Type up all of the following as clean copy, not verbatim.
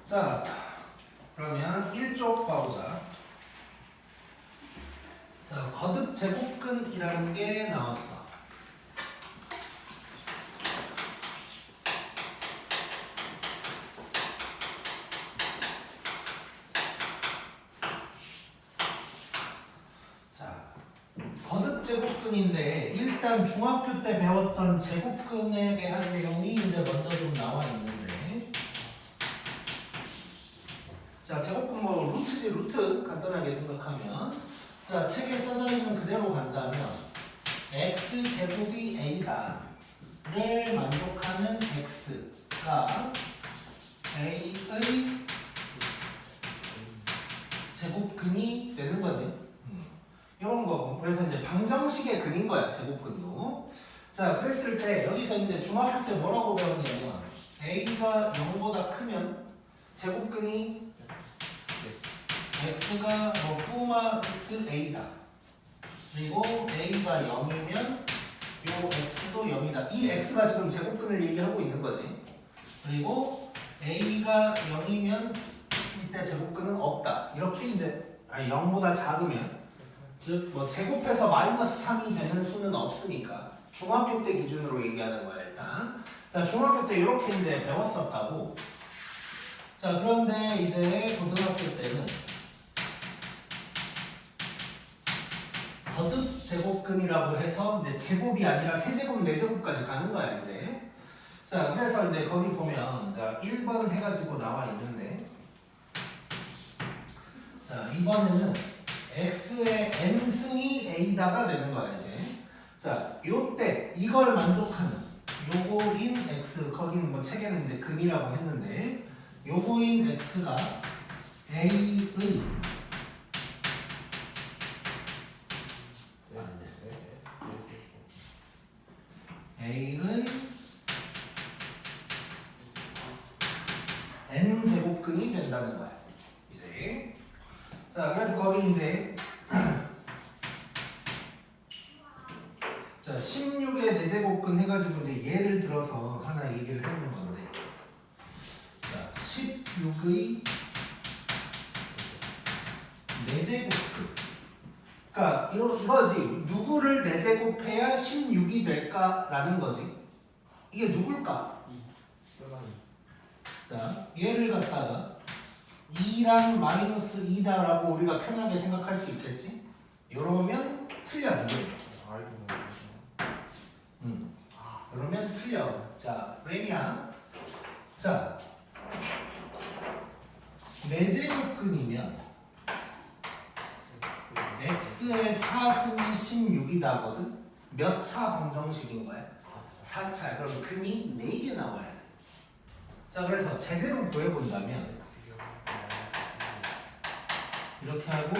자, 그러면 1쪽 봐보자. 자, 거듭 제곱근이라는 게 나왔어. 자, 거듭 제곱근인데 일단 중학교 때 배웠던 제곱근에 대한 내용이 이제 먼저 좀 나와 있는데, 자, 제곱근 뭐 루트지, 루트 간단하게 생각하면, 자, 책에 써져 있는 그대로 간다면 x제곱이 a다를 만족하는 x가 a의 제곱근이 되는 거지. 이런 거고. 그래서 이제 방정식의 근인 거야, 제곱근도. 자, 그랬을 때 여기서 이제 중학교 때 뭐라고 배웠냐면 a가 0보다 크면 제곱근이 x가 뭐 뿌마 루트 a다. 그리고 a가 0이면 요 x도 0이다. 이 x가 지금 제곱근을 얘기하고 있는 거지. 그리고 a가 0이면 이때 제곱근은 없다. 이렇게 이제 0보다 작으면, 즉 뭐 제곱해서 마이너스 3이 되는 수는 없으니까 중학교 때 기준으로 얘기하는 거야 일단. 자, 중학교 때 이렇게 이제 배웠었다고. 자, 그런데 이제 고등학교 때는 거듭 제곱근이라고 해서 이제 제곱이 아니라 세제곱, 네제곱까지 가는 거야 이제. 자, 그래서 이제 거기 보면 자 1번 해가지고 나와 있는데, 자 이번에는 x의 n승이 a다가 되는 거야 이제. 자, 요때 이걸 만족하는 요거인 x, 거기는 뭐 책에는 이제 근이라고 했는데 요거인 x가 a의 a의 n제곱근이 된다는 거야 이제. 자, 그래서 거기 이제 자 16의 네제곱근 해가지고 이제 예를 들어서 하나 얘기를 해보는 건데, 자 16의 네제곱근, 그러니까 이거지. 누구를 네제곱해야 16이 될까라는 거지. 이게 누굴까? 자, 얘를 갖다가 2랑 마이너스 2다라고 우리가 편하게 생각할 수 있겠지? 이러면 틀려 이제. 그러면 틀려. 자, 왜냐? 자, 네제곱근이면 x의 4승이 16이다거든? 몇 차 방정식인 거야? 4차. 그럼 근이 4개 나와야 돼. 자, 그래서 제대로 구해본다면 이렇게 하고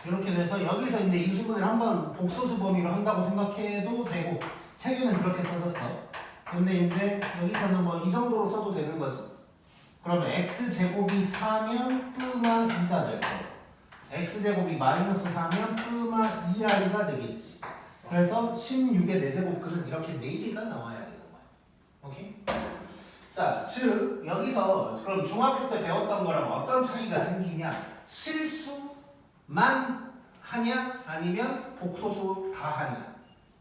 이렇게 돼서 여기서 이제 인수분해를 한번 복소수 범위로 한다고 생각해도 되고, 책에는 그렇게 써졌어. 근데 이제 여기서는 뭐 이 정도로 써도 되는 거지. 그러면 x제곱이 4면 뿌마 2가 될 거고, x제곱이 마이너스 4면 뿌마 2r가 되겠지. 그래서 16의 네제곱근은 이렇게 4개가 나와야 되는 거야. 오케이? 자, 즉 여기서 그럼 중학교 때 배웠던 거랑 어떤 차이가 생기냐? 실수만 하냐 아니면 복소수 다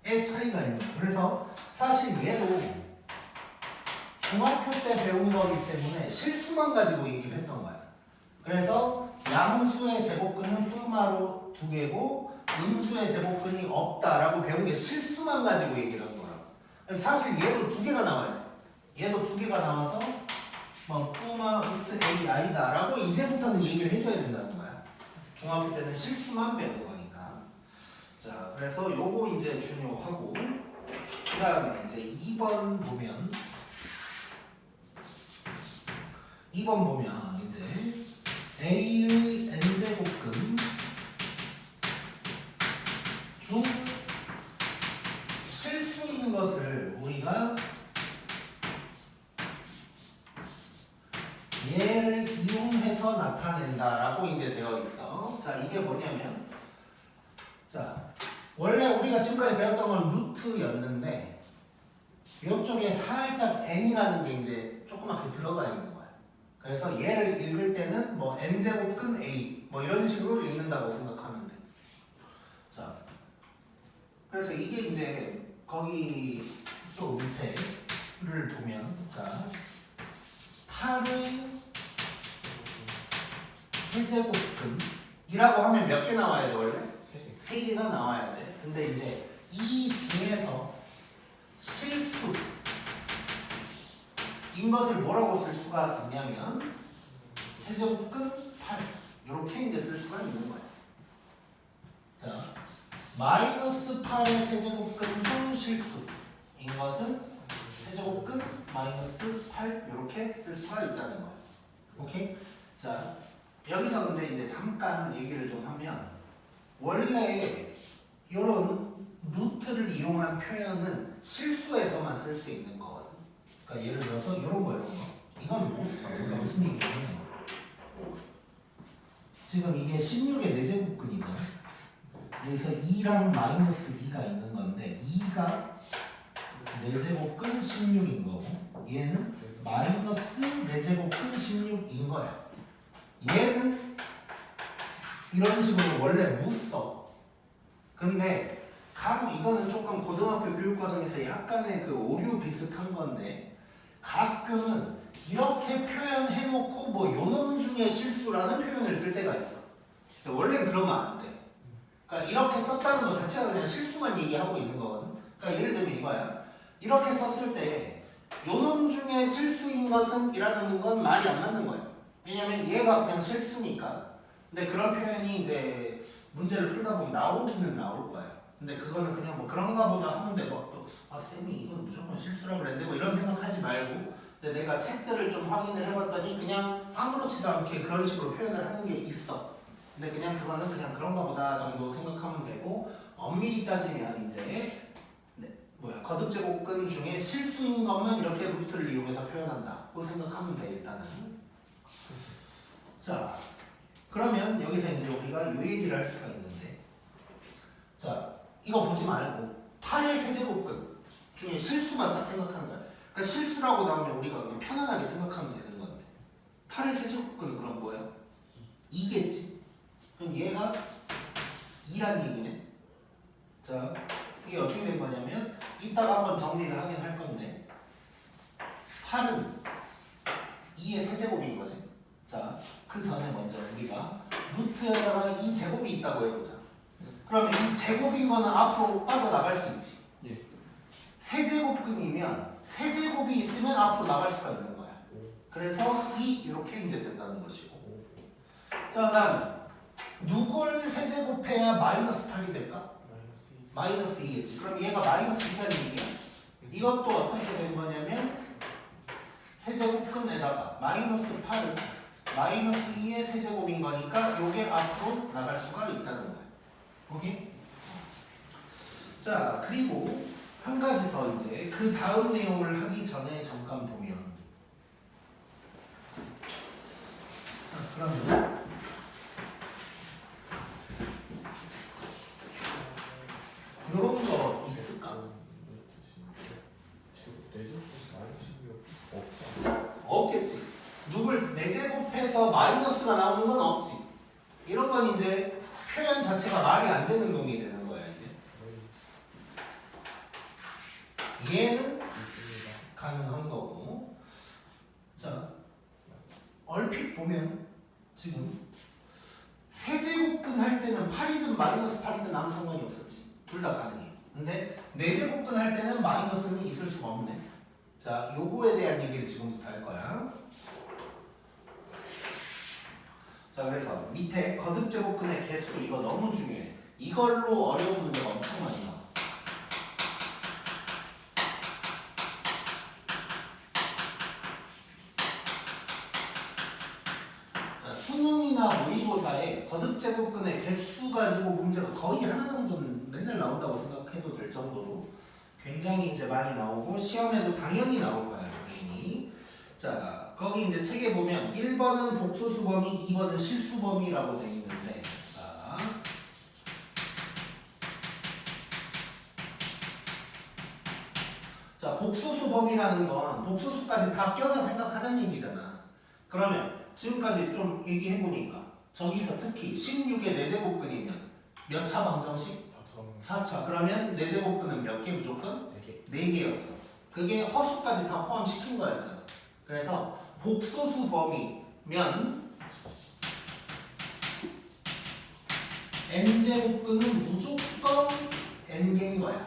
하냐의 차이가 있는 거야. 그래서 사실 얘도 중학교 때 배운 거기 때문에 실수만 가지고 얘기를 했던 거야. 그래서 양수의 제곱근은 뿌마로 2개고 음수의 제곱근이 없다라고 배운 게 실수만 가지고 얘기를 한 거라고. 그래서 사실 얘도 2개가 나와야 돼. 얘도 2개가 나와서 뭐 뿌마 루트 ai다 라고 이제부터는 얘기를 해줘야 된다는 거야. 중학교 때는 실수만 배운 거니까. 자, 그래서 요거 이제 중요하고, 그 다음에 이제 2번 보면 이제 a의 n제곱근 중 실수인 것을 우리가 얘를 이용해서 나타낸다라고 이제 되어 있어. 자, 이게 뭐냐면, 자, 원래 우리가 지금까지 배웠던 건 루트였는데 이쪽에 살짝 n이라는 게 이제 조그맣게 들어가 있는 거야. 그래서 얘를 읽을 때는 뭐 n제곱 근 a 뭐 이런 식으로 읽는다고 생각하면 돼. 자, 그래서 이게 이제 거기 또 밑에를 보면 자 8의 세제곱근이라고 하면 몇 개 나와야 돼 원래? 3개가 나와야 돼. 근데 이제 이 중에서 실수인 것을 뭐라고 쓸 수가 있냐면 세제곱근 8 이렇게 이제 쓸 수가 있는 거야. 자, 마이너스 8의 세제곱근 중 실수인 것은 세제곱근 마이너스 8 이렇게 쓸 수가 있다는 거야. 오케이? 자, 여기서 근데 이제 잠깐 얘기를 좀 하면 원래 이런 루트를 이용한 표현은 실수에서만 쓸 수 있는 거거든. 그러니까 예를 들어서 이런 거. 이건 못 써. 그러니까 무슨 얘기냐면 지금 이게 16의 4제곱근이잖아. 그래서 2랑 마이너스 2가 있는 건데 2가 4제곱근 16인 거고 얘는 마이너스 4제곱근 16인 거야. 얘는 이런 식으로 원래 못 써. 근데 이거는 조금 고등학교 교육과정에서 약간의 그 오류 비슷한 건데 가끔은 이렇게 표현해놓고 뭐 요놈 중에 실수라는 표현을 쓸 때가 있어. 원래는 그러면 안 돼. 그러니까 이렇게 썼다는 것 자체가 그냥 실수만 얘기하고 있는 거거든. 그러니까 예를 들면 이거야. 이렇게 썼을 때 요놈 중에 실수인 것은 이라는 건 말이 안 맞는 거야. 왜냐면 얘가 그냥 실수니까. 근데 그런 표현이 이제 문제를 풀다 보면 나오기는 나올 거야. 근데 그거는 그냥 뭐 그런가 보다 하는데 쌤이 이건 무조건 실수라고 그랬는데 뭐 이런 생각하지 말고 근데 내가 책들을 좀 확인을 해봤더니 그냥 아무렇지도 않게 그런 식으로 표현을 하는 게 있어. 근데 그냥 그거는 그냥 그런가 보다 정도 생각하면 되고 엄밀히 따지면 이제 거듭제곱근 중에 실수인 것만 이렇게 루트를 이용해서 표현한다고 생각하면 돼 일단은. 자, 그러면 여기서 이제 우리가 이 얘기를 할 수가 있는데 자, 이거 보지 말고 8의 세제곱근 중에 실수만 딱 생각하는 거야. 그러니까 실수라고 나오면 우리가 그냥 편안하게 생각하면 되는 건데 8의 세제곱근은 그럼 뭐야? 2겠지? 그럼 얘가 2란 얘기네. 자, 이게 어떻게 된 거냐면 이따가 한번 정리를 하긴 할 건데 8은 2의 세제곱인 거지. 자, 그 전에 먼저 우리가 루트에다가 이 제곱이 있다고 해보자. 그러면 이 제곱인 거는 앞으로 빠져나갈 수 있지. 예. 세제곱근이면 세제곱이 있으면 앞으로 나갈 수가 있는 거야. 그래서 이렇게 이제 된다는 것이고. 자, 다음에 누굴 세제곱해야 마이너스 8이 될까? 마이너스 2겠지. 그럼 얘가 마이너스 2라는 얘기야. 이것도 어떻게 된 거냐면 세제곱근에다가 마이너스 8은 마이너스 2의 세제곱인 거니까 요게 앞으로 나갈 수가 있다는 거야. 오케이? 자, 그리고 한 가지 더 이제 그 다음 내용을 하기 전에 잠깐 보면 자, 그러면 이런 거 있을까? 없겠지. 누굴 4제곱해서 마이너스가 나오는 건 없지. 이런 건 이제 표현 자체가 말이 안 되는 놈이 되는 거야 이제. 얘는 가능한 거고. 자, 얼핏 보면 지금 세제곱근 할 때는 8이든 마이너스 8이든 아무 상관이 없었지. 둘 다 가능해. 근데 4제곱근 할 때는 마이너스는 있을 수가 없네. 자, 요거에 대한 얘기를 지금부터 할 거야. 자, 그래서 밑에 거듭제곱근의 개수 이거 너무 중요해. 이걸로 어려운 문제가 엄청 많이 나와. 자, 수능이나 모의고사에 거듭제곱근의 개수 가지고 문제가 거의 하나 정도는 맨날 나온다고 생각해도 될 정도로 굉장히 이제 많이 나오고 시험에도 당연히 나올 거야, 당연히. 자, 거기 이제 책에 보면 1번은 복소수 범위, 2번은 실수 범위라고 돼 있는데, 자, 복소수 범위라는 건 복소수까지 다 껴서 생각하자는 얘기잖아. 그러면 지금까지 좀 얘기해보니까 저기서 특히 16의 4제곱근이면 몇 차 방정식? 4차. 그러면 4제곱근은 몇 개 무조건? 4개였어. 그게 허수까지 다 포함시킨 거였잖아. 그래서 복소수 범위면 n제곱근은 무조건 n개인 거야.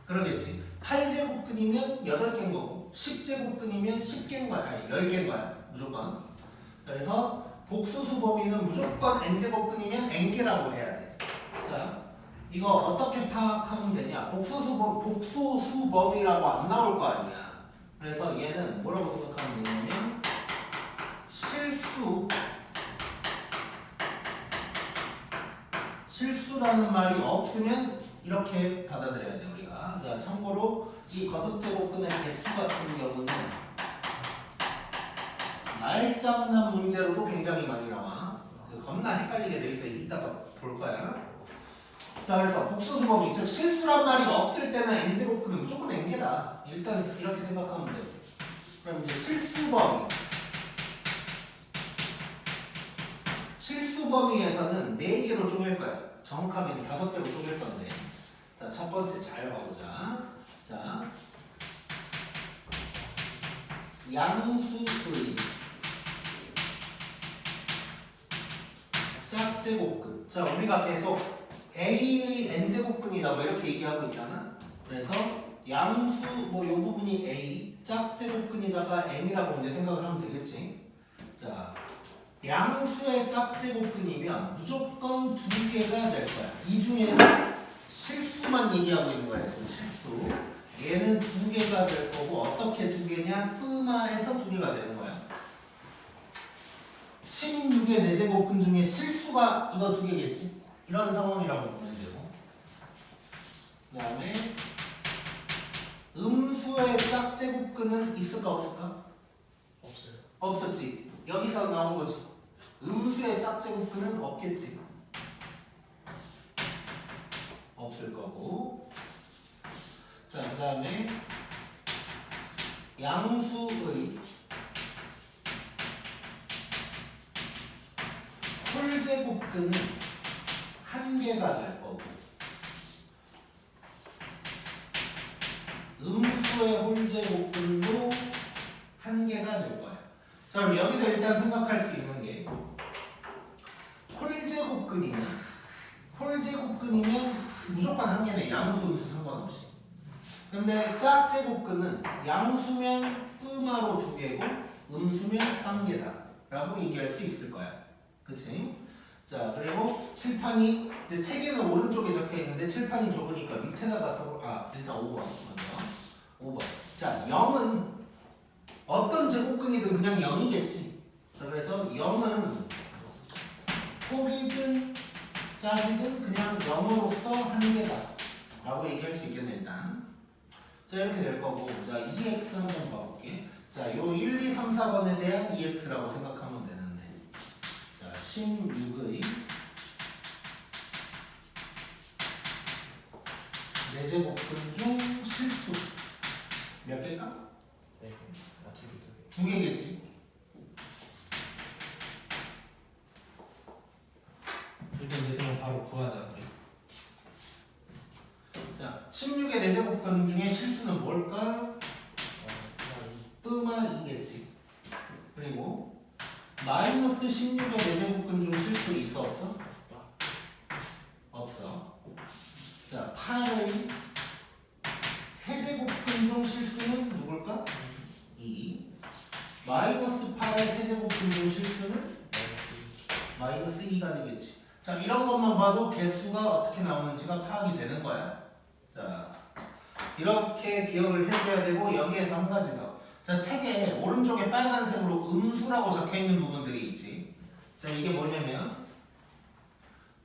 그러겠지. 8제곱근이면 8개인 거고 10제곱근이면 10개인 거야. 아니 10개인 거야. 무조건. 그래서 복소수 범위는 무조건 n제곱근이면 n개라고 해야 돼. 자, 이거 어떻게 파악하면 되냐? 복소수 범위라고 안 나올 거 아니야. 그래서 얘는 뭐라고 생각하면 되냐면 실수라는 말이 없으면 이렇게 받아들여야 돼 우리가. 자, 참고로 이 거듭제곱근의 개수 같은 경우는 말장난 문제로도 굉장히 많이 나와. 겁나 헷갈리게 돼 있어. 이따가 볼 거야. 자, 그래서 복소수 범위, 즉 실수란 말이 없을 때는 n제곱근은 무조건 n개다. 일단 이렇게 생각하면 돼. 그럼 이제 실수 범위에서는 4개로 쪼갤 거야. 정확하게는 5개로 쪼갤 건데. 자, 첫 번째 잘 봐보자. 자, 양수의 짝제곱근. 자, 우리가 계속 A의 n제곱근이다 뭐 이렇게 얘기하고 있잖아. 그래서 양수 뭐 요 부분이 A 짝제곱근이다가 n이라고 이제 생각을 하면 되겠지. 자, 양수의 짝제곱근이면 무조건 2개가 될 거야. 이 중에는 실수만 얘기하고 있는 거야. 지금 실수. 얘는 2개가 될 거고 어떻게 2개냐? 끔화해서 2개가 되는 거야. 16의 4제곱근 중에 실수가 이거 2개겠지? 이런 상황이라고 보면 되고. 그 다음에 음수의 짝제곱근은 있을까 없을까? 없어요. 없었지. 여기서 나온 거지. 음수의 짝제곱근은 없겠지. 없을 거고. 자, 그 다음에 양수의 홀제곱근은 1개가 될 거고 음수의 홀제곱근도 1개가 될 거야. 자, 그럼 여기서 일단 생각할 수 있는 게 홀제곱근이면 무조건 1개네. 양수, 음수 상관없이. 근데 짝제곱근은 양수면 끔화로 2개고 음수면 1개다 라고 얘기할 수 있을 거야. 그치? 자, 그리고 칠판이 이제 책에는 오른쪽에 적혀 있는데 칠판이 좁으니까 밑에다가 일단 5번 먼저. 5번. 자, 0은 어떤 제곱근이든 그냥 0이겠지. 자, 그래서 0은 홀이든 짝이든 그냥 0으로서 1개다 라고 얘기할 수 있겠네. 일단 자, 이렇게 될 거고. 자, 2x 한번 봐볼게. 자, 요 1, 2, 3, 4번에 대한 2x라고 생각하면 되는데, 자, 16의 4제곱근 중 실수 몇 개일까? 네. 2개. 2개겠지. 일단 얘들은 바로 구하자. 자, 16의 4제곱근 중에 실수는 뭘까? 끔화 2겠지. 그리고 마이너스 16의 4제곱근 중 실수 있어 없어? 없어. 자, 8의 세제곱근 중 실수는 누굴까? 2. 마이너스 8의 세제곱근 중 실수는 마이너스 2가 되겠지. 자, 이런 것만 봐도 개수가 어떻게 나오는지가 파악이 되는 거야. 자, 이렇게 기억을 해줘야 되고, 여기에서 한 가지 더. 자, 책에 오른쪽에 빨간색으로 음수라고 적혀 있는 부분들이 있지. 자, 이게 뭐냐면,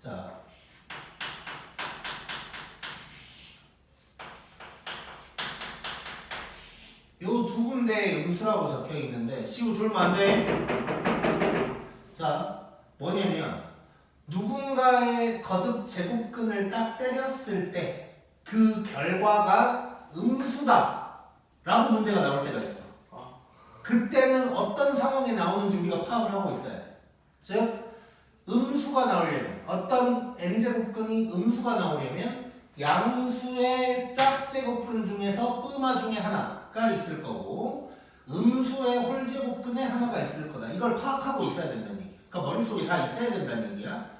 자, 요 2군데에 음수라고 적혀 있는데, 시우 졸면 안 돼. 자, 뭐냐면, 누군가의 거듭 제곱근을 딱 때렸을 때 그 결과가 음수다 라고 문제가 나올 때가 있어. 그때는 어떤 상황에 나오는지 우리가 파악을 하고 있어야 돼. 즉 음수가 나오려면 어떤 n제곱근이 음수가 나오려면 양수의 짝제곱근 중에서 뿜마 중에 하나가 있을 거고 음수의 홀제곱근에 하나가 있을 거다. 이걸 파악하고 있어야 된다는 얘기야. 그러니까 머릿속에 다 있어야 된다는 얘기야.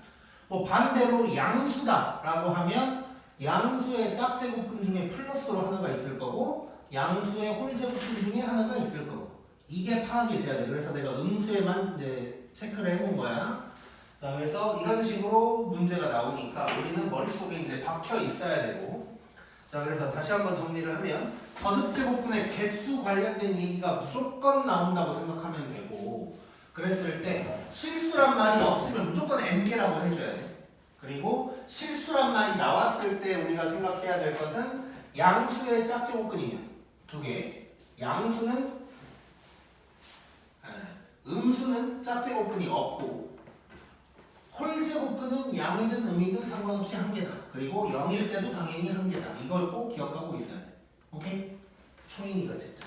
뭐 반대로 양수다라고 하면 양수의 짝제곱근 중에 플러스로 하나가 있을 거고 양수의 홀제곱근 중에 하나가 있을 거고 이게 파악이 돼야 돼. 그래서 내가 음수에만 이제 체크를 해놓은 거야. 자, 그래서 이런 식으로 문제가 나오니까 우리는 머릿속에 이제 박혀 있어야 되고. 자, 그래서 다시 한번 정리를 하면 거듭제곱근의 개수 관련된 얘기가 무조건 나온다고 생각하면 되고, 그랬을 때 실수란 말이 없으면 무조건 n개라고 해줘야 돼. 그리고 실수란 말이 나왔을 때 우리가 생각해야 될 것은 양수의 짝제곱근이면 2개, 양수는 음수는 짝제곱근이 없고 홀제곱근은 양이든 음이든 상관없이 한 개다. 그리고 0일 때도 당연히 한 개다. 이걸 꼭 기억하고 있어야 돼. 오케이? 초인이가 진짜.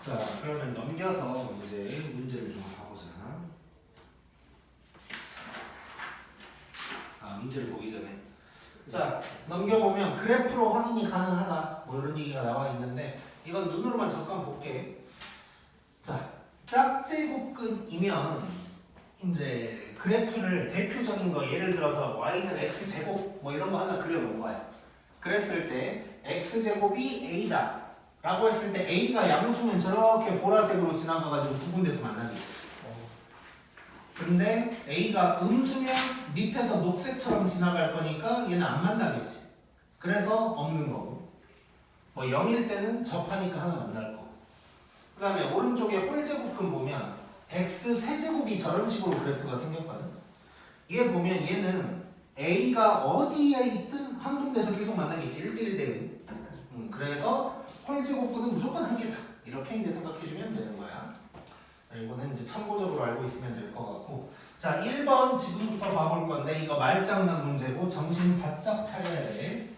자, 그러면 넘겨서 이제 문제를 좀 봐보자. 문제를 보기 전에. 자, 넘겨보면 그래프로 확인이 가능하다. 뭐 이런 얘기가 나와 있는데 이건 눈으로만 잠깐 볼게. 자, 짝제곱근이면 이제 그래프를 대표적인 거 예를 들어서 y는 x제곱 뭐 이런 거 하나 그려놓은 거야. 그랬을 때 x제곱이 a다. 라고 했을 때 A가 양수면 저렇게 보라색으로 지나가가지고 두 군데서 만나겠지. 그런데 A가 음수면 밑에서 녹색처럼 지나갈 거니까 얘는 안 만나겠지. 그래서 없는 거고. 뭐 0일 때는 접하니까 하나 만날 거고. 그 다음에 오른쪽에 홀제곱근 보면 X 세제곱이 저런 식으로 그래프가 생겼거든. 얘 보면 얘는 A가 어디에 있든 한 군데서 계속 만나겠지. 1대1 대응. 그래서 홀제곱근은 무조건 한 개다. 이렇게 이제 생각해주면 되는 거야. 자, 이거는 이제 참고적으로 알고 있으면 될 것 같고. 자, 1번 지금부터 봐볼 건데 이거 말장난 문제고 정신 바짝 차려야 돼.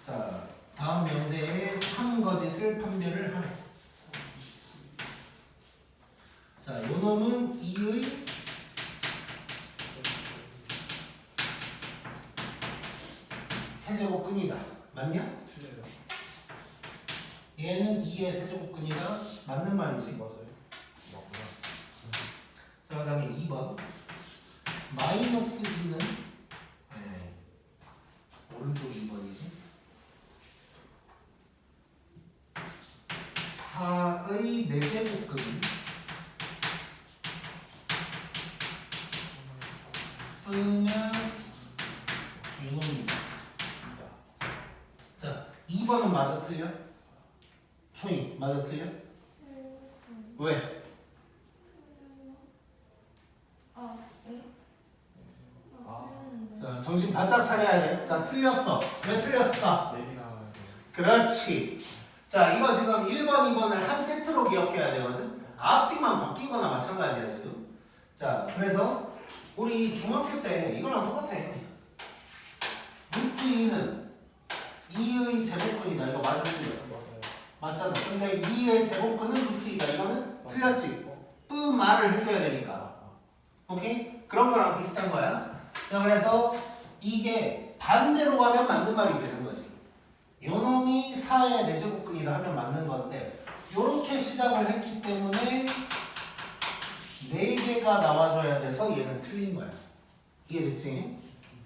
자, 다음 명제에 참거짓을 판별을 하래. 자, 요 놈은 2의 세제곱근이다. 맞냐? 틀려요. 얘는 2의 세제곱근이다. 맞는 말이지. 맞아요. 맞구나. 자, 그 다음에 2번 마이너스 2는 오른쪽이 2번이지. 4의 4제곱근 뜨면 이놈입니다. 자, 2번은 맞아 틀려? 초인 맞아 틀려? 왜? 자, 정신 바짝 차려야 돼. 자, 틀렸어. 왜 틀렸을까? 내리나가야 돼요. 그렇지. 자, 이거 지금 1번, 2번을 한 세트로 기억해야 되거든. 앞뒤만 바뀌거나 마찬가지야 지금. 자, 그래서 우리 중학교 때 이거랑 똑같아. 루트 2는 2의 제곱근이다. 이거 맞아 틀려? 맞아요. 맞잖아. 근데 2의 제곱근은 루트 2다. 이거는 틀렸지. 또 말을 해줘야 되니까. 오케이? 그런 거랑 비슷한 거야. 자, 그래서 이게 반대로 가면 맞는 말이 되는 거지. 요놈이 4의 4제곱근이다 하면 맞는 건데 요렇게 시작을 했기 때문에 4개가 나와줘야 돼서 얘는 틀린 거야. 이해됐지?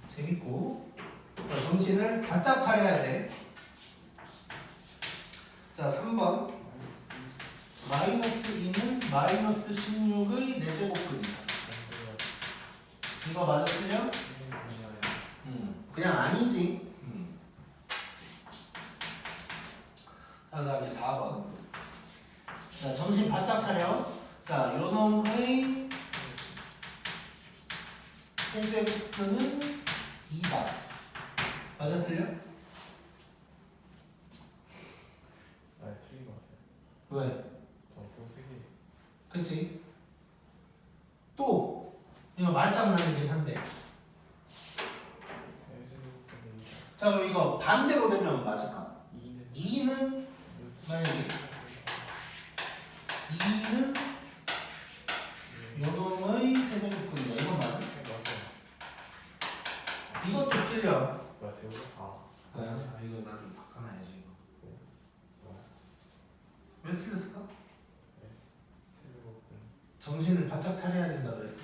재밌고. 자, 정신을 바짝 차려야 돼. 자, 3번. 마이너스 2는 마이너스 16의 4제곱근이다. 이거 맞아 틀려? 그냥 아니지. 자, 그 다음에 4번. 자, 정신 바짝 차려. 자, 요놈의 세제곱근은 2다. 맞아 틀려? 아, 틀린 것 같아요. 왜? 저또 세 개. 그치? 또 이거 말장난이긴 한데. 자, 그럼 이거 반대로 되면 맞을까? 2는 만약에 2는 요놈의 세제곱근이다. 이건 맞아? 이것도 틀려. 뭐야, 대우가? 아, 이거 나 좀 바꿔놔야지. 이거. 왜 틀렸을까? 세제곱근. 정신을 바짝 차려야 된다 그랬어.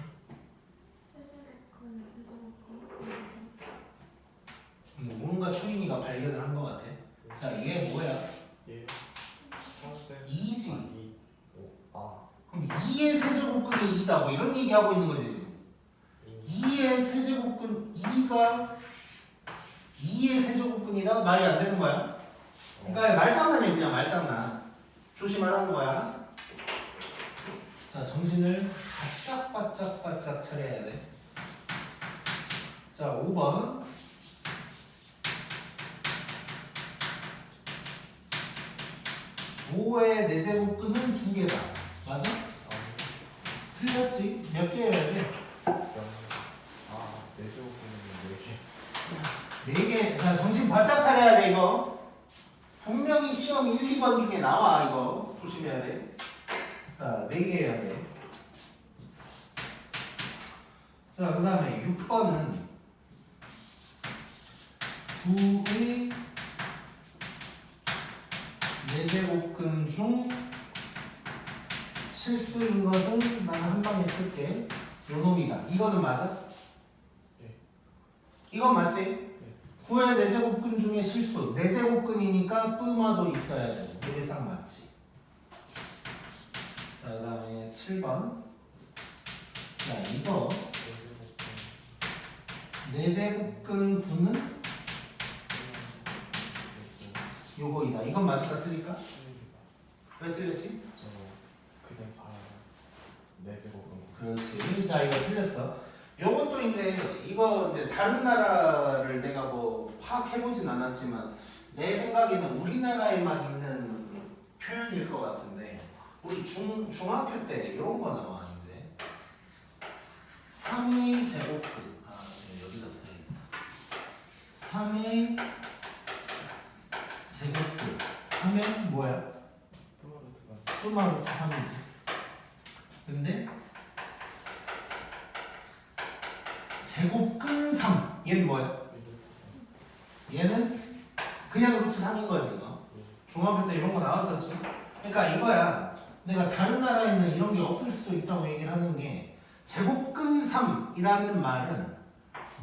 뭔가 초인이가 발견을 한 것 같아. 자, 이게 뭐야? 예. 2지. 2. 5. 그럼 2의 세제곱근이 2다. 뭐 이런 얘기하고 있는 거지 지금. 2의 세제곱근 2가 2의 세제곱근이다? 말이 안 되는 거야. 그러니까 말장난이야. 그냥 말장난. 조심하라는 거야. 자, 정신을 바짝 차려야 돼. 자, 5번. 5의 4제곱근은 2개다. 맞아? 틀렸지? 몇 개여야 돼? 4제곱근은 4개. 4개. 자, 정신 바짝 차려야 돼, 이거. 분명히 시험 1, 2번 중에 나와, 이거. 조심해야 돼. 자, 4개 해야 돼. 자, 그 다음에 6번은 9의 4제곱근 중 실수인 것은 나는 한 방에 쓸게. 요놈이다. 이거는 맞아? 예. 이건 맞지? 9의 4제곱근 중에 실수. 4제곱근이니까 뿜마도 있어야 되고. 이게 딱 맞지. 자, 그 다음에 7번. 자, 이거 4제곱근 9는 요거이다. 이건 맞을까 틀릴까? 왜 틀렸지? 그냥 4. 4제곱근. 그렇지. 자, 이거 틀렸어. 요것도 이제 이거 이제 다른 나라를 내가 뭐 파악해보진 않았지만 내 생각에는 우리나라에만 있는 표현일 것 같은데 우리 중학교 때 이런 거 나와 이제 3의 제곱근 여기다 써야겠다. 3의 제곱근 하면 뭐야? 뚜마루트 3이지. 근데 제곱근 3 얘는 뭐야? 얘는 그냥 루트 3인 거지. 너. 중학교 때 이런 거 나왔었지. 그러니까 이거야. 내가 다른 나라에는 이런 게 없을 수도 있다고 얘기를 하는 게 제곱근 3이라는 말은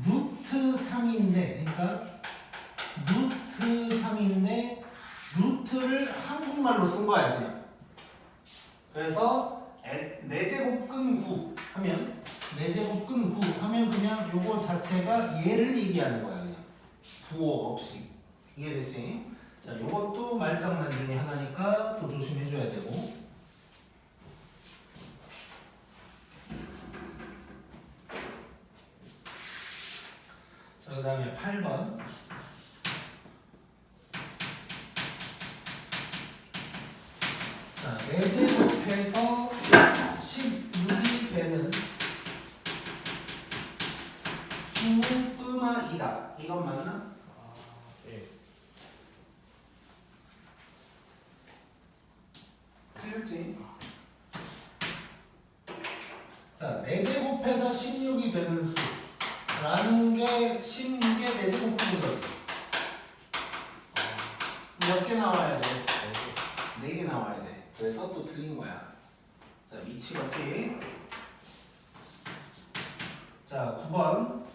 루트 3인데 그러니까 루트 3인데 루트를 한국말로 쓴 거야 그냥. 그래서 4제곱근 9 하면 4제곱근 9 하면 그냥 요거 자체가 얘를 얘기하는 거야 그냥. 부호 없이. 이해됐지? 자, 요것도 말장난 중에 하나니까 또 조심해줘야 되고. 자, 그 다음에 8번. 자, 4제곱해서 16이 되는 수는 뿜아이다. 이건 맞나? 예. 틀렸지? 자, 4제곱해서 16이 되는 수라는 게 16의 4제곱인 거지. 몇 개 나와야 돼? 4개 나와야 돼. 그래서 또 틀린 거야. 자, 미치겠지? 자, 9번.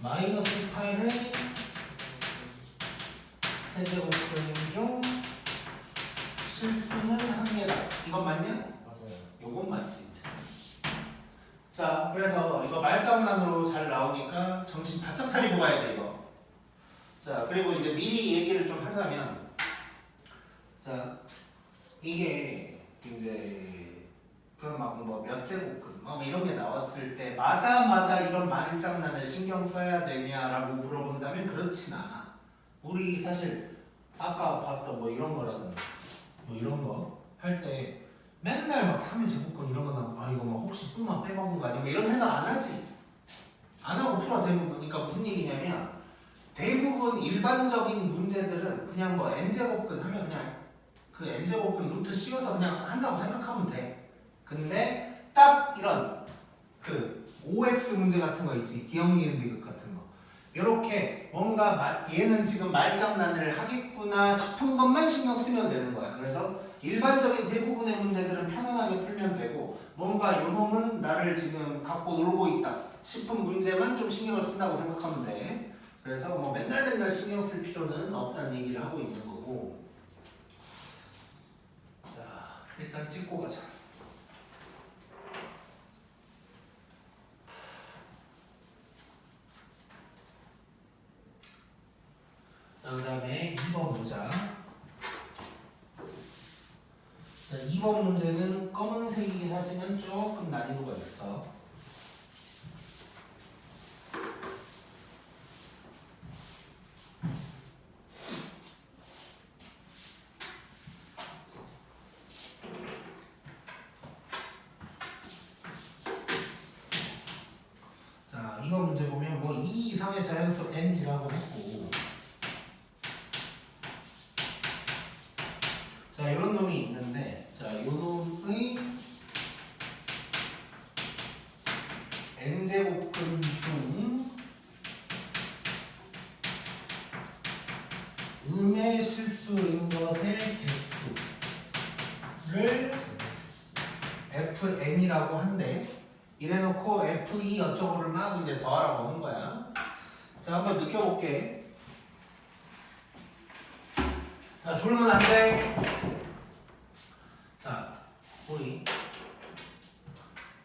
마이너스 8의 세제곱근 중 실수는 한 개다. 이건 맞냐? 맞아요. 요건 맞지. 자, 그래서 이거 말장난으로 잘 나오니까 정신 바짝 차리고 봐야 돼 이거. 자, 그리고 이제 미리 얘기를 좀 하자면, 자, 이게 이제 그런 막 뭐 몇 제곱근 뭐 이런 게 나왔을 때 마다 이런 말장난을 신경 써야 되냐라고 물어본다면 그렇진 않아. 우리 사실 아까 봤던 뭐 이런 거라든가 뭐 이런 거 할 때 맨날 막 3의 제곱근 이런 거 나오면 아 이거 뭐 혹시 뿔만 빼먹은 거 아니야? 뭐 이런 생각 안 하지. 안 하고 풀어 대부분. 그러니까 무슨 얘기냐면 대부분 일반적인 문제들은 그냥 뭐 n제곱근 하면 그냥 그 n제곱근 루트 씌워서 그냥 한다고 생각하면 돼. 근데 딱 이런 그 OX 문제 같은 거 있지. 기억 니은 디귿 같은 거. 이렇게 뭔가 얘는 지금 말장난을 하겠구나 싶은 것만 신경 쓰면 되는 거야. 그래서 일반적인 대부분의 문제들은 편안하게 풀면 되고 뭔가 요 놈은 나를 지금 갖고 놀고 있다 싶은 문제만 좀 신경을 쓴다고 생각하면 돼. 그래서 뭐 맨날 신경 쓸 필요는 없다는 얘기를 하고 있는 거고. 자, 일단 찍고 가자. 자, 그 다음에 2번 보자. 자, 2번 문제는 검은색이긴 하지만 조금 난이도가 있어. 자, 2번 문제 보면 뭐 2 이상의 자연수 n이라고 했고, 자, 이런 놈이 있는데, 자, 이 놈의 n제곱근 중 음의 실수인 것의 개수를 fn이라고 한대. 이래놓고 f2 어쩌고를 막 이제 더하라고 하는 거야. 자, 한번 느껴볼게. 자, 졸면 안 돼. 자, 우리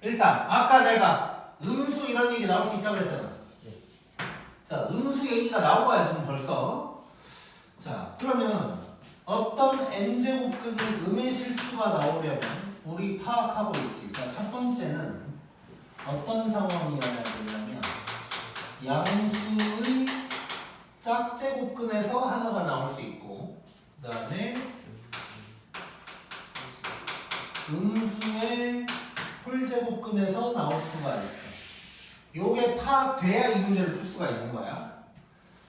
일단 아까 내가 음수 이런 얘기 나올 수 있다고 그랬잖아. 자, 음수 얘기가 나온 거야 지금 벌써. 자, 그러면 어떤 n제곱근이 음의 실수가 나오려면 우리 파악하고 있지. 자, 첫 번째는 어떤 상황이어야 되냐면 양수의 짝제곱근에서 하나가 나올 수 있고, 그 다음에 음수의 홀제곱근에서 나올 수가 있어. 요게 파악돼야 이 문제를 풀 수가 있는 거야.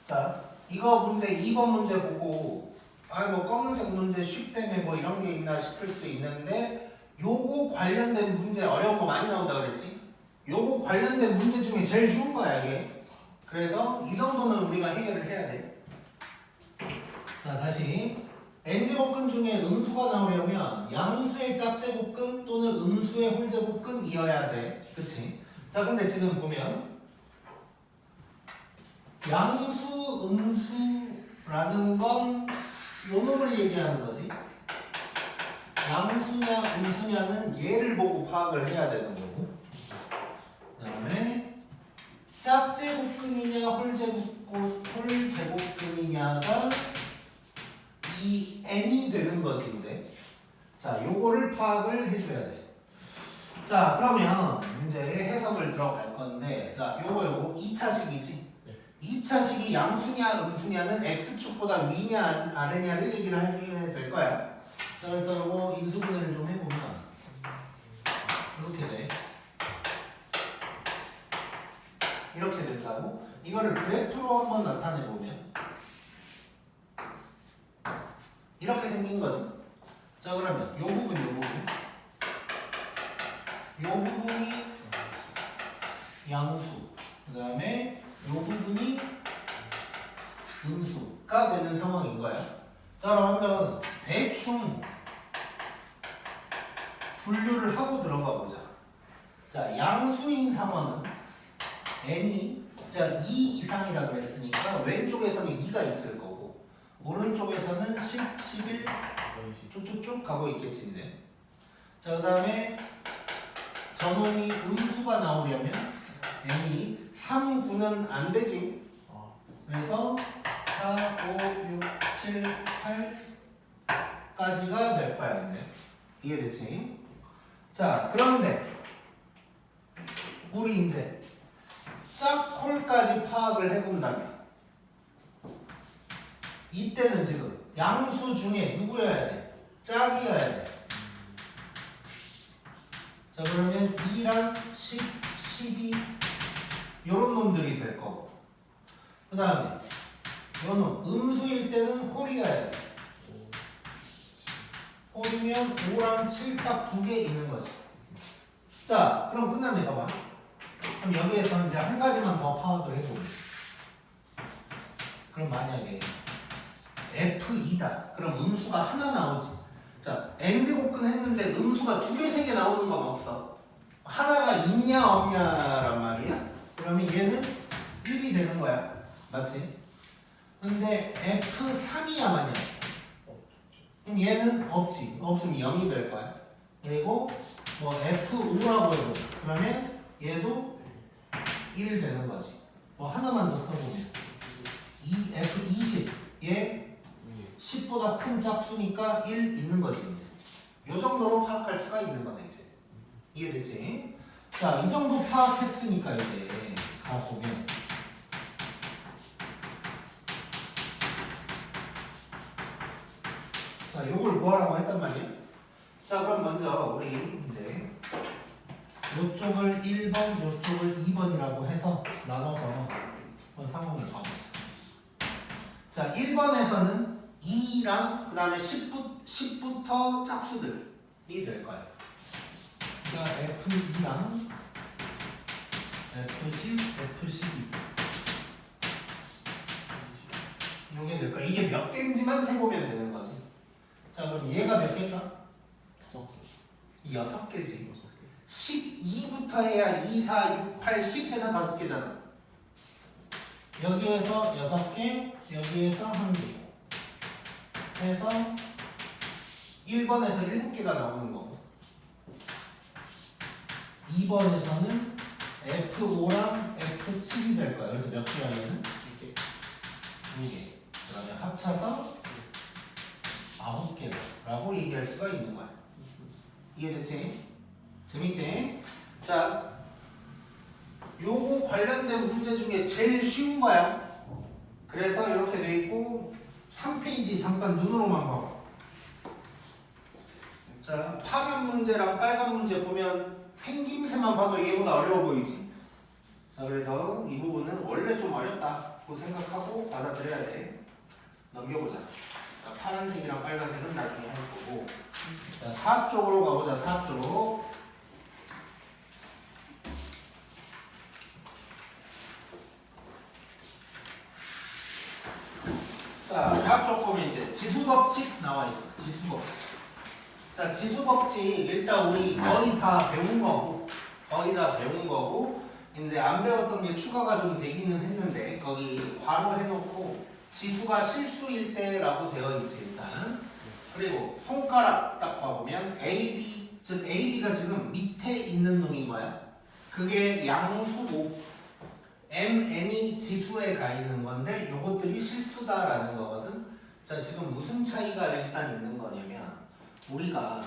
자, 이거 문제 2번 문제 보고 뭐 검은색 문제 쉽 때문에 뭐 이런 게 있나 싶을 수 있는데, 요거 관련된 문제 어려운 거 많이 나온다 그랬지? 요거 관련된 문제 중에 제일 쉬운 거야 이게. 그래서 이 정도는 우리가 해결을 해야 돼. 자, 다시 n제곱근 중에 음수가 나오려면 양수의 짝제곱근 또는 음수의 홀제곱근이어야 돼. 그치? 자, 근데 지금 보면 양수, 음수라는 건 요 놈을 얘기하는 거지. 양수냐 음수냐는 얘를 보고 파악을 해야 되는 거고, 그 다음에 짝제곱근이냐 홀제곱근이냐가 이 n이 되는 거지 이제. 자, 요거를 파악을 해줘야 돼. 자, 그러면 이제 해석을 들어갈 건데, 자, 요거 2차식이지. 2차식이 양수냐 음수냐는 x축보다 위냐 아래냐를 얘기를 하게 될 거야. 자, 그래서 요거 인수분해를 좀 해보면 이렇게 돼. 이렇게 된다고? 이거를 그래프로 한번 나타내보면 이렇게 생긴 거지. 자, 그러면 요 부분이 양수, 그 다음에 요 부분이 음수가 되는 상황인 거야. 자, 그러면 대충 분류를 하고 들어가 보자. 자, 양수인 상황은 n이 자, 2 이상이라고 했으니까 왼쪽에서는 2가 있을 거고 오른쪽에서는 10, 11 쭉쭉쭉 가고 있겠지 이제. 자, 그 다음에 저놈이 음수가 나오려면 n이 3, 9는 안 되지. 아, 그래서 4, 5, 6, 7, 8까지가 될 거야 이제. 이해됐지? 자, 그런데 우리 이제 짝홀까지 파악을 해본다면 이때는 지금 양수 중에 누구여야 돼? 짝이어야 돼. 자, 그러면 2랑 10, 12 요런 놈들이 될 거고 그 다음에 요놈 음수일 때는 홀이어야 돼. 홀이면 5랑 7 딱 두 개 있는 거지. 자, 그럼 끝났네. 봐봐. 그럼 여기에서는 이제 한 가지만 더 파악을 해보고 그럼 만약에 F2다. 그럼 음수가 하나 나오지. 자, n제곱근 했는데 음수가 두 개, 세 개 나오는 건 없어. 하나가 있냐 없냐란 말이야. 그러면 얘는 1이 되는 거야. 맞지? 근데 F3이야 만약. 그럼 얘는 없지. 없으면 0이 될 거야. 그리고 뭐 F5라고 해도 그러면 얘도 1 되는 거지. 뭐 하나만 더 써보면 F20 얘 10보다 큰 짝수니까 1 있는 거지 이제. 요 정도로 파악할 수가 있는 거네 이제. 이해됐지? 자, 이 정도 파악했으니까 이제 가보면 자, 요걸 뭐하라고 했단 말이야? 자, 그럼 먼저 우리 이제 요쪽을 1번, 요쪽을 2번이라고 해서 나눠서 한번 상황을 봐보자. 자, 1번에서는 2랑 그 다음에 10부터 짝수들이 될 거야. 그러니까 F2랑 F10, F12 요게 될 거야. 이게 몇 개인지만 세보면 되는 거지. 자, 그럼 얘가 몇 개일까? 6개지. 12부터 해야 2, 4, 6, 8, 10 해서 5개잖아. 여기에서 6개, 여기에서 1개 해서 1번에서 7개가 나오는 거고 2번에서는 F5랑 F7이 될 거야. 그래서 몇 개야 얘는? 2개. 그러면 합쳐서 9개라고 얘기할 수가 있는 거야. 이해됐지? 재밌지? 자, 요거 관련된 문제 중에 제일 쉬운 거야. 그래서 이렇게 돼 있고 3페이지 잠깐 눈으로만 봐봐. 자, 파란 문제랑 빨간 문제 보면 생김새만 봐도 얘보다 어려워 보이지. 자, 그래서 이 부분은 원래 좀 어렵다고 생각하고 받아들여야 돼. 넘겨보자. 자, 파란색이랑 빨간색은 나중에 할 거고. 자, 4쪽으로 가보자. 4쪽. 자, 4쪽 보면 이제 지수법칙 나와 있어. 지수법칙. 자, 지수법칙 일단 우리 거의 다 배운 거고 이제 안 배웠던 게 추가가 좀 되기는 했는데 거기 괄호 해놓고 지수가 실수일 때라고 되어 있지 일단. 그리고 손가락 딱 봐보면 AB, 즉 AB가 지금 밑에 있는 놈인 거야. 그게 양수고 MN이 지수에 가 있는 건데 요것들이 실수다라는 거거든. 자, 지금 무슨 차이가 일단 있는 거냐면 우리가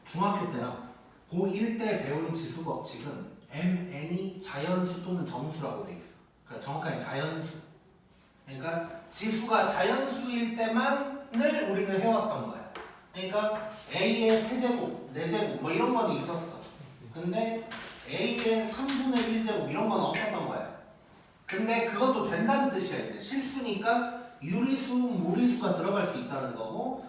중학교 때랑 고1 때 배운 지수 법칙은 MN이 자연수 또는 정수라고 돼 있어. 그러니까 정확하게 자연수. 그러니까 지수가 자연수일 때만을 우리는 해왔던 거야. 그러니까 A의 세제곱, 네제곱 뭐 이런 건 있었어. 근데 A의 3분의 1제곱 이런 건 없었던 거야. 근데 그것도 된다는 뜻이야 이제. 실수니까 유리수, 무리수가 들어갈 수 있다는 거고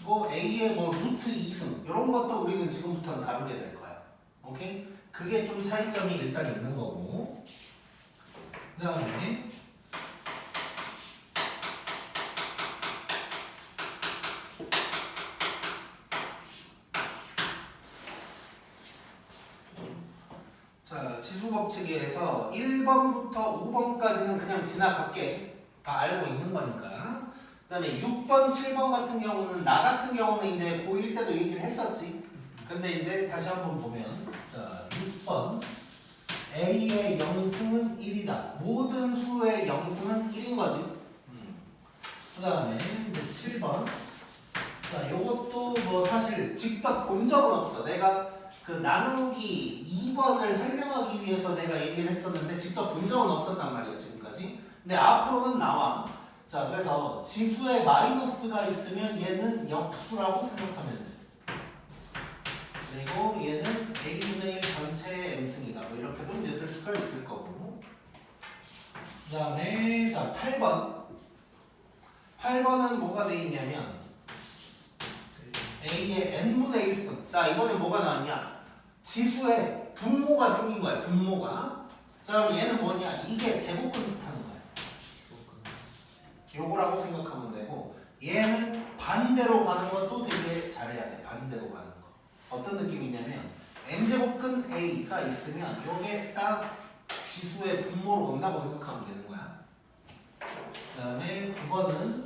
뭐 A의 뭐 루트 2승 이런 것도 우리는 지금부터는 다루게 될 거야. 오케이? 그게 좀 차이점이 일단 있는 거고 그 다음에 자, 지수 법칙에서 1번부터 5번까지는 그냥 지나갈게. 다 알고 있는 거니까. 그 다음에 6번, 7번 같은 경우는 나 같은 경우는 이제 고1 때도 얘기를 했었지. 근데 이제 다시 한번 보면 자, 6번 A의 영승은 1이다. 모든 수의 영승은 1인 거지. 그 다음에 이제 7번. 자, 요것도 뭐 사실 직접 본 적은 없어. 내가 그 나누기 2번을 설명하기 위해서 내가 얘기를 했었는데 직접 본 적은 없었단 말이야, 지금까지. 근데 앞으로는 나와. 자, 그래서 지수에 마이너스가 있으면 얘는 역수라고 생각하면 돼. 그리고 얘는 A분의 1 전체의 M승이다. 뭐 이렇게도 이제 쓸 수가 있을 거고. 그 다음에 자 8번. 8번은 뭐가 돼 있냐면 A의 N분의 1승. 자, 이번에 뭐가 나왔냐? 지수에 분모가 생긴 거야. 분모가. 자, 그럼 얘는 뭐냐? 이게 제곱근 뜻하는 거야. 요거라고 생각하면 되고, 얘는 반대로 가는 것도 되게 잘해야 돼. 반대로 가는 거. 어떤 느낌이냐면 n제곱근 a가 있으면 요게 딱 지수의 분모로 온다고 생각하면 되는 거야. 그 다음에 9번은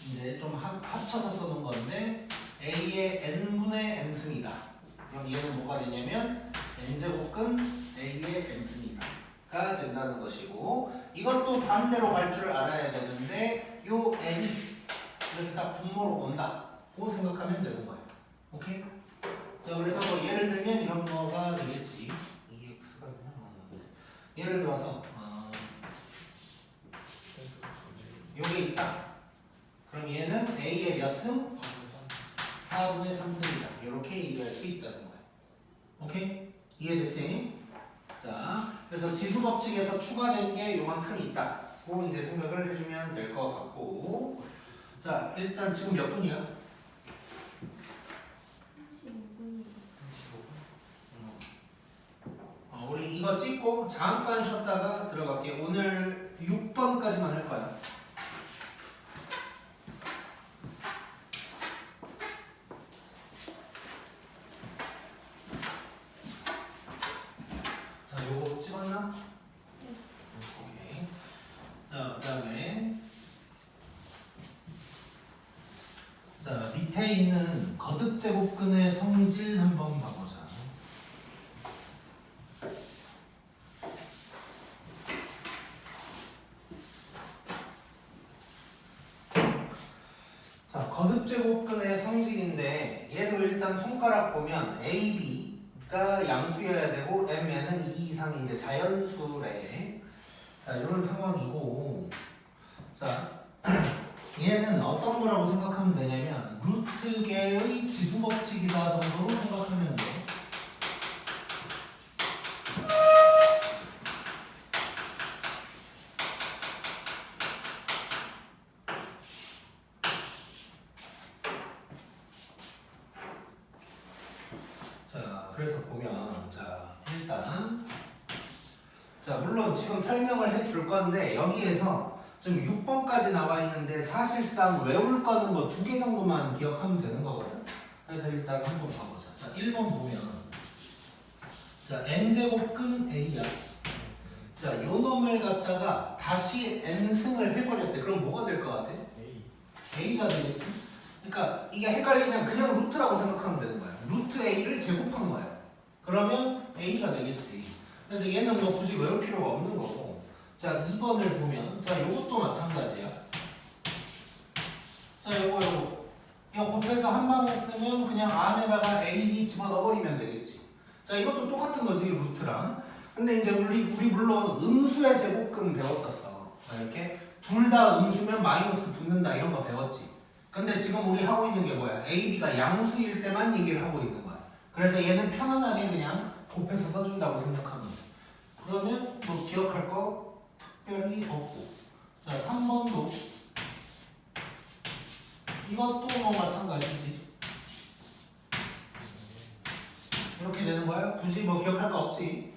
이제 좀 합쳐서 쓰는 건데 a의 n분의 m승이다. 그럼 얘는 뭐가 되냐면 n제곱근 a의 m승이다가 된다는 것이고, 이것도 반대로 갈 줄 알아야 되는데 요 n이 이렇게 딱 분모로 온다고 생각하면 되는 거예요. 오케이? 자, 그래서 뭐 예를 들면 이런 거가 되겠지. EX가 있나? 예를 들어서 여기 있다. 그럼 얘는 A의 몇 승? 4분의 3승이다. 이렇게 얘기할 수 있다는 거야. 오케이? 이해됐지? 자, 그래서 지수 법칙에서 추가된 게 요만큼 있다. 그 이제 생각을 해주면 될 것 같고. 자, 일단 지금 몇 분이야? 우리 이거 찍고 잠깐 쉬었다가 들어갈게. 오늘 6번까지만 할 거야. 자, 요거 찍었나? 오케이. 자, 그다음에 자, 밑에 있는 거듭제곱근의 성질 한번 봐보자. 자, 거듭제곱근의 성질인데 얘도 일단 손가락 보면 A, B가 양수여야 되고 M에는 2 이상이 이제 자연수래. 자, 이런 상황이고, 자 얘는 어떤 거라고 생각하면 되냐면 루트계의 지수 법칙이다 정도로 생각하면 돼. 자, 그래서 보면 자, 일단 자, 물론 지금 설명을 해줄 건데 여기에서 지금 6번까지 나와 있는데 사실상 외울 거는 뭐 2개 정도만 기억하면 되는 거거든. 그래서 일단 한번 봐보자. 자, 1번 보면 자, n제곱근 a야. 자, 요 놈을 갖다가 다시 n승을 해버렸대. 그럼 뭐가 될 것 같아? a가 되겠지. 그러니까 이게 헷갈리면 그냥 루트라고 생각하면 되는 거야. 루트 a를 제곱한 거야. 그러면 a가 되겠지. 그래서 얘는 뭐 굳이 외울 필요가 없는 거고. 자, 2번을 보면 자, 요것도 마찬가지야. 자, 요거 곱해서 한 방에 쓰면 그냥 안에다가 a, b 집어넣어버리면 되겠지. 자, 이것도 똑같은 거지, 루트랑. 근데 이제 우리 물론 음수의 제곱근 배웠었어. 이렇게 둘 다 음수면 마이너스 붙는다 이런 거 배웠지. 근데 지금 우리 하고 있는 게 뭐야? a, b가 양수일 때만 얘기를 하고 있는 거야. 그래서 얘는 편안하게 그냥 곱해서 써준다고 생각하면 돼. 그러면 뭐 기억할 거 특별히 없고. 자, 3번도 이것도 뭐 마찬가지지. 이렇게 되는 거야. 굳이 뭐 기억할 거 없지.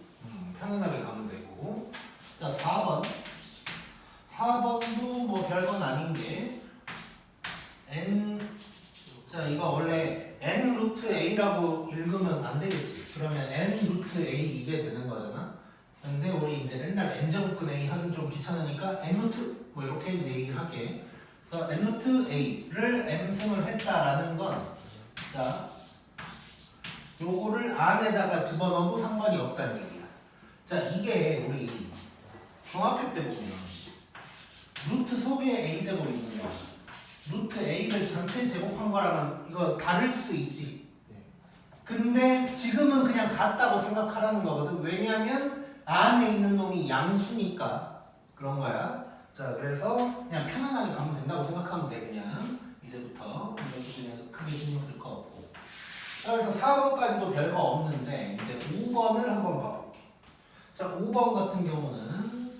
편안하게 가면 되고. 자, 4번. 4번도 뭐 별건 아닌 게 n. 자, 이거 원래 n 루트 a라고 읽으면 안 되겠지. 그러면 n 루트 a 이게 되는 거잖아. 우리 이제 맨날 n제곱근 a 하긴 좀 귀찮으니까 n 루트 뭐 이렇게 이제 얘기를 할게. 그래서 n 루트 a를 m승을 했다라는 건 자 요거를 안에다가 집어넣어도 상관이 없다는 얘기야. 자 이게 우리 중학교 때 보면 루트 속에 a제곱이 있는 거야. 루트 a를 전체 제곱한 거랑은 이거 다를 수 있지. 근데 지금은 그냥 같다고 생각하라는 거거든. 왜냐면 안에 있는 놈이 양수니까 그런 거야. 자 그래서 그냥 편안하게 가면 된다고 생각하면 돼. 그냥 이제부터 그냥 크게 신경 쓸 거 없고. 자 그래서 4번까지도 별거 없는데 이제 5번을 한번 봐볼게. 자 5번 같은 경우는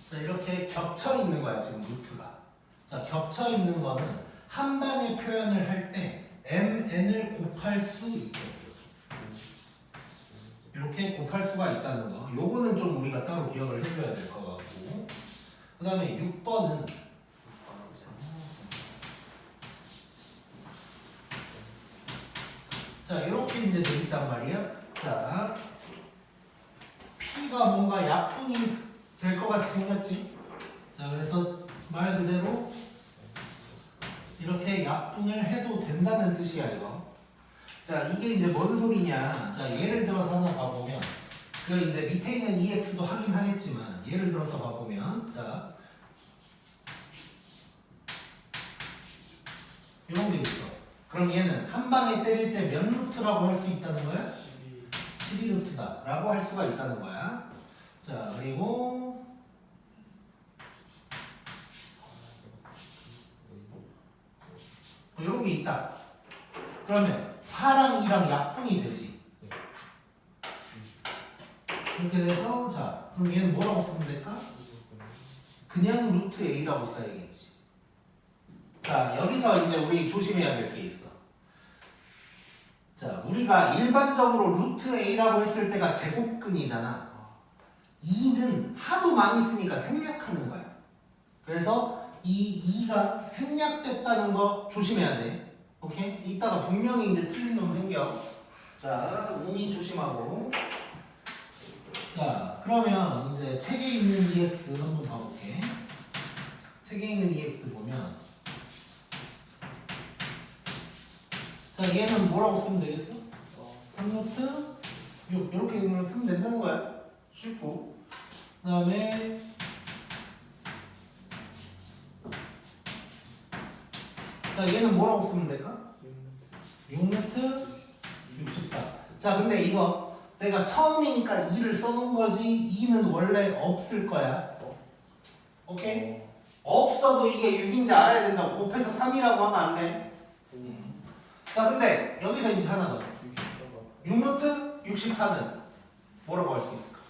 자 이렇게 겹쳐 있는 거야 지금 루트가. 자 겹쳐 있는 거는 한 방에 표현을 할 때 mn을 곱할 수 있게 이렇게 곱할 수가 있다는 거. 요거는 좀 우리가 따로 기억을 해줘야 될 것 같고. 그 다음에 6번은 자 이렇게 이제 돼 있단 말이야. 자 P가 뭔가 약분이 될 것 같이 생겼지. 자 그래서 말 그대로 이렇게 약분을 해도 된다는 뜻이야 이거. 자 이게 이제 뭔 소리냐. 자 예를 들어서 하나 봐보면 그 이제 밑에 있는 EX도 하긴 하겠지만 예를 들어서 봐보면 자 이런 게 있어. 그럼 얘는 한 방에 때릴 때 몇 루트라고 할 수 있다는 거야? 12루트다 라고 할 수가 있다는 거야. 자 그리고 이런 게 있다. 그러면 4랑 2랑 약분이 되지. 이렇게 돼서 자 그럼 얘는 뭐라고 쓰면 될까? 그냥 루트 a라고 써야겠지. 자 여기서 이제 우리 조심해야 될 게 있어. 자 우리가 일반적으로 루트 a라고 했을 때가 제곱근이잖아. 2는 하도 많이 쓰니까 생략하는 거야. 그래서 이 2가 생략됐다는 거 조심해야 돼. 오케이? 이따가 분명히 이제 틀린 놈 생겨. 자, 운이 조심하고. 자, 그러면 이제 책에 있는 EX 한번 봐볼게. 책에 있는 EX 보면 자, 얘는 뭐라고 쓰면 되겠어? 3루트 이렇게 그냥 쓰면 된다는 거야. 쉽고. 그 다음에 자 얘는 뭐라고 쓰면 될까? 6루트 64. 자 근데 이거 내가 처음이니까 2를 써놓은 거지 2는 원래 없을 거야. 오케이? 없어도 이게 6인지 알아야 된다고. 곱해서 3이라고 하면 안 돼. 자 근데 여기서 이제 하나 더 6루트 64는 뭐라고 할 수 있을까?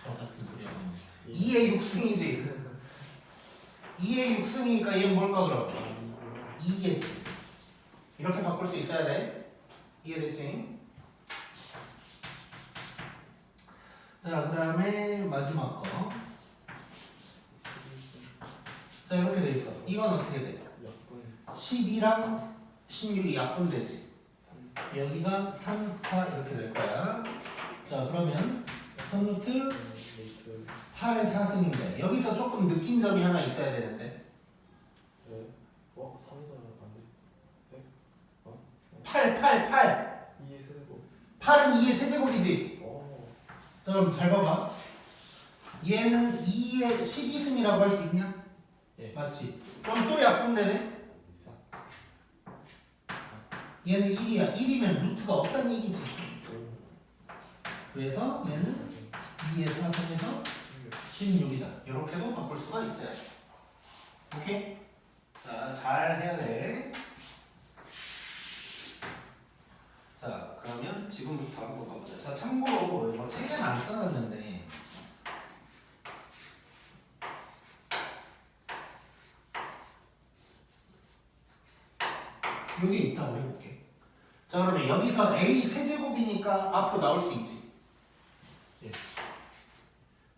같은 소리야. 2의 6승이지. 2의 6승이니까 얘는 뭘까 그럼? 2겠지. 이렇게 바꿀 수 있어야 돼. 이해됐지? 자, 그 다음에 마지막 거. 자, 이렇게 돼 있어. 이건 어떻게 돼? 12랑 16이 약분되지. 여기가 3, 4 이렇게 될 거야. 자, 그러면 3루트 8의 4승인데 여기서 조금 느낀 점이 하나 있어야 되는데 8 2의 세제곱 8은 2의 세제곱이지. 자, 그럼 잘 봐봐. 얘는 2의 12승이라고 할 수 있냐? 예. 맞지? 그럼 또 약분되네? 얘는 1이야. 1이면 루트가 없다는 얘기지. 그래서 얘는 2의 4승에서 16이다. 이렇게도 바꿀 수가 있어요. 오케이? 자, 잘 해야 돼. 자, 그러면 지금부터 한번 가보자. 자, 참고로 뭐 책에는 안 써놨는데 여기 있다고 해볼게. 자, 그러면 여기서 A 세제곱이니까 앞으로 나올 수 있지. 예.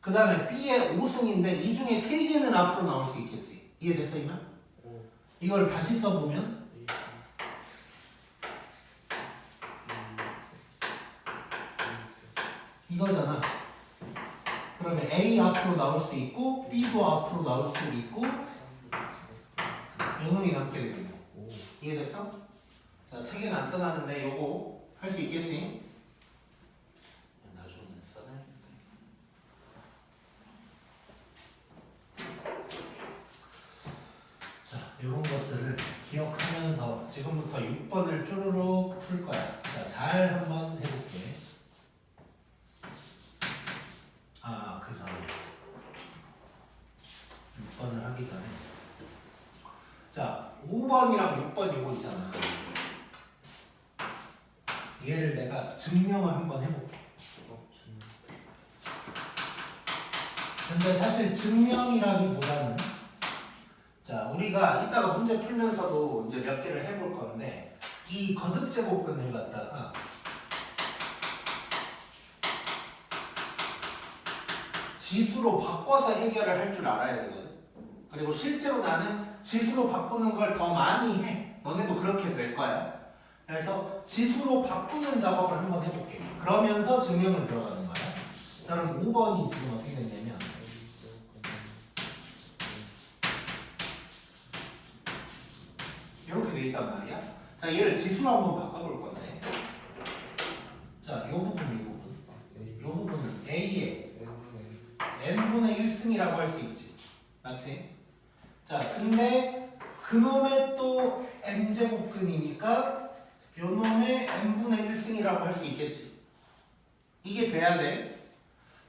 그 다음에 B의 5승인데 이 중에 3개는 앞으로 나올 수 있겠지. 이해됐어, 이만? 이걸 다시 써보면 이거잖아. 그러면 A 앞으로 나올 수 있고 B도 앞으로 나올 수 있고 요놈이 남게 되겠네. 오. 이해됐어? 자, 책에는 안 써놨는데 요거 할 수 있겠지? 나중에 써놔야겠다. 자, 요런 것들을 기억하면서 지금부터 6번을 쭈루룩 풀 거야. 자, 잘 한번 해볼게. 그 전에 6번을 하기 전에 자 5번이랑 6번 이거 있잖아. 얘를 내가 증명을 한번 해볼게. 근데 사실 증명이라기보다는 자 우리가 이따가 문제 풀면서도 이제 몇 개를 해볼 건데 이 거듭제곱근을 갖다가 지수로 바꿔서 해결을 할 줄 알아야 되거든. 그리고 실제로 나는 지수로 바꾸는 걸 더 많이 해. 너네도 그렇게 될 거야. 그래서 지수로 바꾸는 작업을 한번 해볼게. 그러면서 증명을 들어가는 거야. 자 그럼 5번이 지금 어떻게 됐냐면 이렇게 돼 있단 말이야. 자 얘를 지수로 한번 바꿔볼 건데 자 요 부분은 A의 n분의 1승이라고 할 수 있지. 맞지? 자, 근데 그놈의 또 n제곱근이니까 요놈의 n분의 1승이라고 할 수 있겠지. 이게 돼야 돼.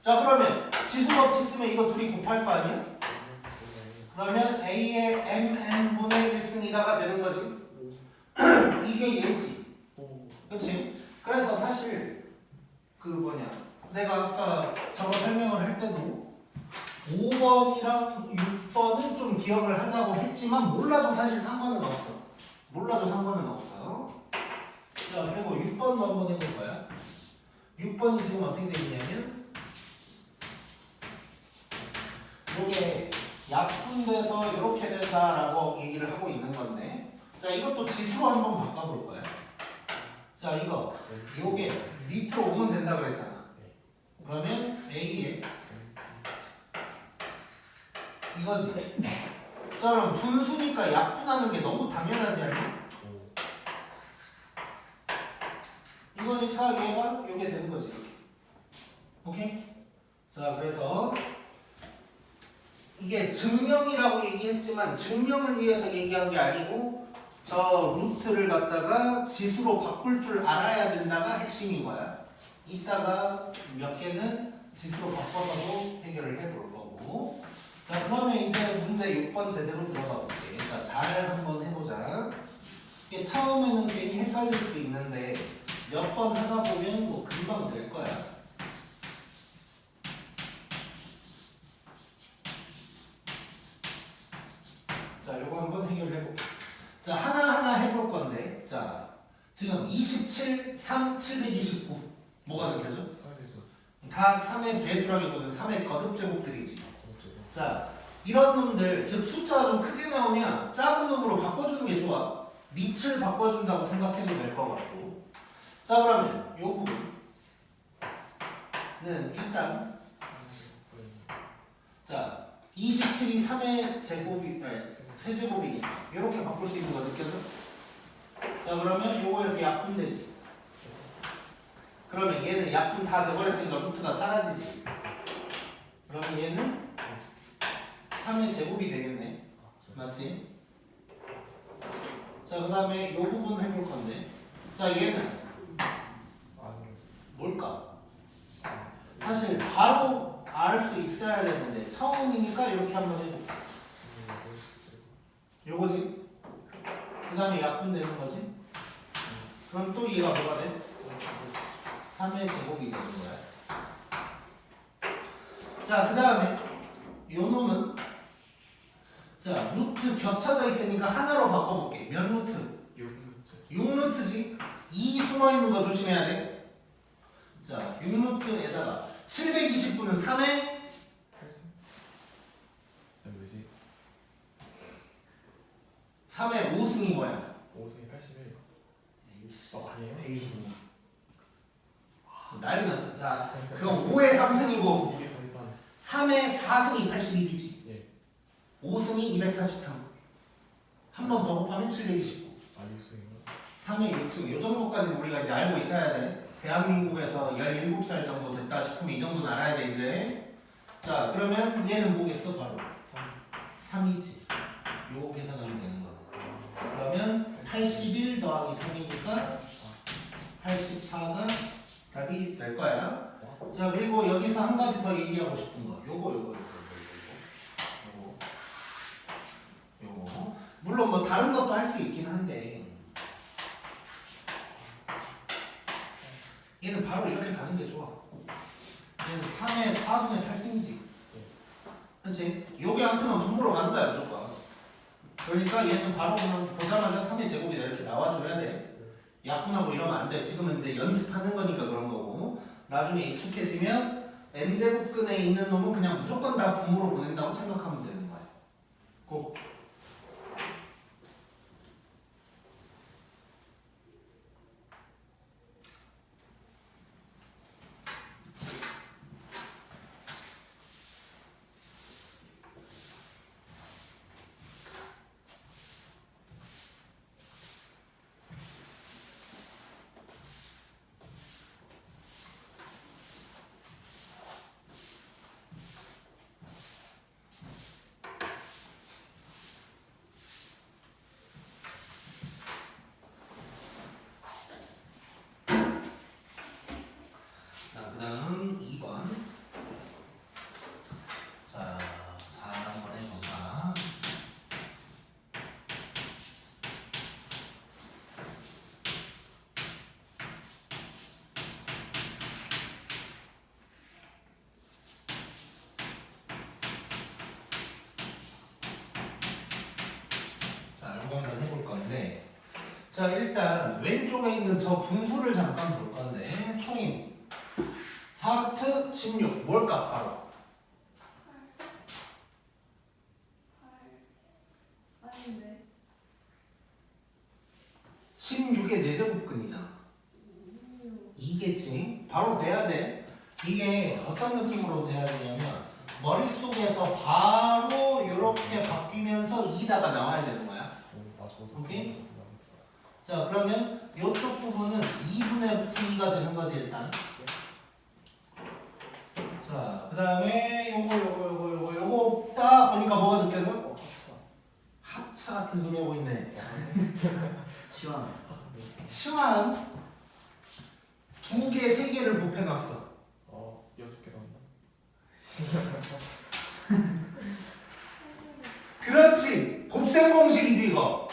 자, 그러면 지수법칙 쓰면 이거 둘이 곱할 거 아니야? 그러면 a의 mn분의 1승이다가 되는 거지. 이게 얘지. 그렇지? 그래서 사실 내가 아까 저거 설명을 할 때도 5번이랑 6번은 좀 기억을 하자고 했지만 몰라도 사실 상관은 없어. 자 그리고 6번도 한번 해볼 거야. 6번이 지금 어떻게 되어 있냐면 이게 약분돼서 이렇게 된다라고 얘기를 하고 있는 건데 자 이것도 지수로 한번 바꿔볼 거야. 자 요게 밑으로 오면 된다 그랬잖아. 그러면 A에 이거지. 자 그럼 분수니까 약분하는 게 너무 당연하지 않냐? 이거니까 얘가 요게 되는 거지. 오케이? 자 그래서 이게 증명이라고 얘기했지만 증명을 위해서 얘기한 게 아니고 저 루트를 갖다가 지수로 바꿀 줄 알아야 된다가 핵심인 거야. 이따가 몇 개는 지수로 바꿔서도 해결을 해볼 거고. 자 그러면 이제 문제 6번 제대로 들어가 볼게. 자 잘 한번 해보자. 이게 처음에는 괜히 헷갈릴 수 있는데 몇 번 하다 보면 뭐 금방 될 거야. 자 요거 한번 해결해 볼게. 자 하나하나 해볼 건데 자 지금 27, 3, 729 뭐가 느껴져? 다 3의 배수라기보다는 3의 거듭제곱들이지. 자 이런 놈들 즉 숫자가 좀 크게 나오면 작은 놈으로 바꿔주는 게 좋아. 밑을 바꿔준다고 생각해도 될 것 같고. 자 그러면 요 부분은 일단 자 27이 3의 제곱이 세제곱이니까 이렇게 바꿀 수 있는 거 느껴져? 자 그러면 요거 이렇게 약분되지. 그러면 얘는 약분 다 돼버렸으니까 루트가 사라지지. 그러면 얘는 3의 제곱이 되겠네. 맞지? 자 그 다음에 요 부분 해볼 건데 자 얘는 뭘까? 사실 바로 알 수 있어야 되는데 처음이니까 이렇게 한번 해볼게. 요거지? 그 다음에 약분되는 거지? 그럼 또 얘가 뭐가 돼? 3의 제곱이 되는 거야. 자, 그 다음에 요 놈은 자 루트 겹쳐져 있으니까 하나로 바꿔볼게. 몇 루트? 6루트지? 2 숨어있는 거 조심해야 돼. 자 6루트에다가 729는 3의 3의 5승이 뭐야? 5승이 81. 에이씨, 아니에요? 에이씨. 난리 났어. 자, 그건 사실 내기 쉽고 아, 6승인가? 3의 6승 이 정도까지는 우리가 이제 알고 있어야 돼. 대한민국에서 17살 정도 됐다 싶으면 이 정도는 알아야 돼 이제. 자 그러면 얘는 뭐겠어 바로 3이지. 요거 계산하면 되는 거야. 그러면 81 더하기 3이니까 84가 답이 될 거야. 자 그리고 여기서 한 가지 더 얘기하고 싶은 거. 요거. 물론 뭐 다른 것도 할 수 있긴 한데 얘는 바로 이렇게 가는 게 좋아. 얘는 3의 4분의 8승이지. 그렇지? 요게 아무튼 분모로 가는 거야 무조건. 그러니까 얘는 바로 그냥 보자마자 3의 제곱이 이렇게 나와줘야 돼. 약분하고 이러면 안 돼. 지금은 이제 연습하는 거니까 그런 거고 나중에 익숙해지면 n제곱근에 있는 놈은 그냥 무조건 다 분모로 보낸다고 생각하면 되는 거야. 고. 자, 그 다음 2번. 자, 한번 해보자. 자, 이거 한번 해볼 건데. 자, 일단 왼쪽에 있는 저 분수를 잠깐 볼 건데. 총인 4루트 16 뭘까 바로 아닌데 16의 4제곱근이잖아. 2겠지. 바로 돼야 돼. 이게 어떤 느낌으로 돼야 되냐면 머릿속에서 바로 이렇게 바뀌면서 2다가 나와야 되는 거야. 오케이? 자 그러면 이쪽 부분은 2분의 루트 2가 되는 거지 일단. 자, 그 다음에 요거 딱 보니까 뭐가 느껴져? 합차 같은 소리 하고 있네. 치환 2개, 3개를 곱해놨어. 6개 나온다. 그렇지! 곱셈 공식이지 이거.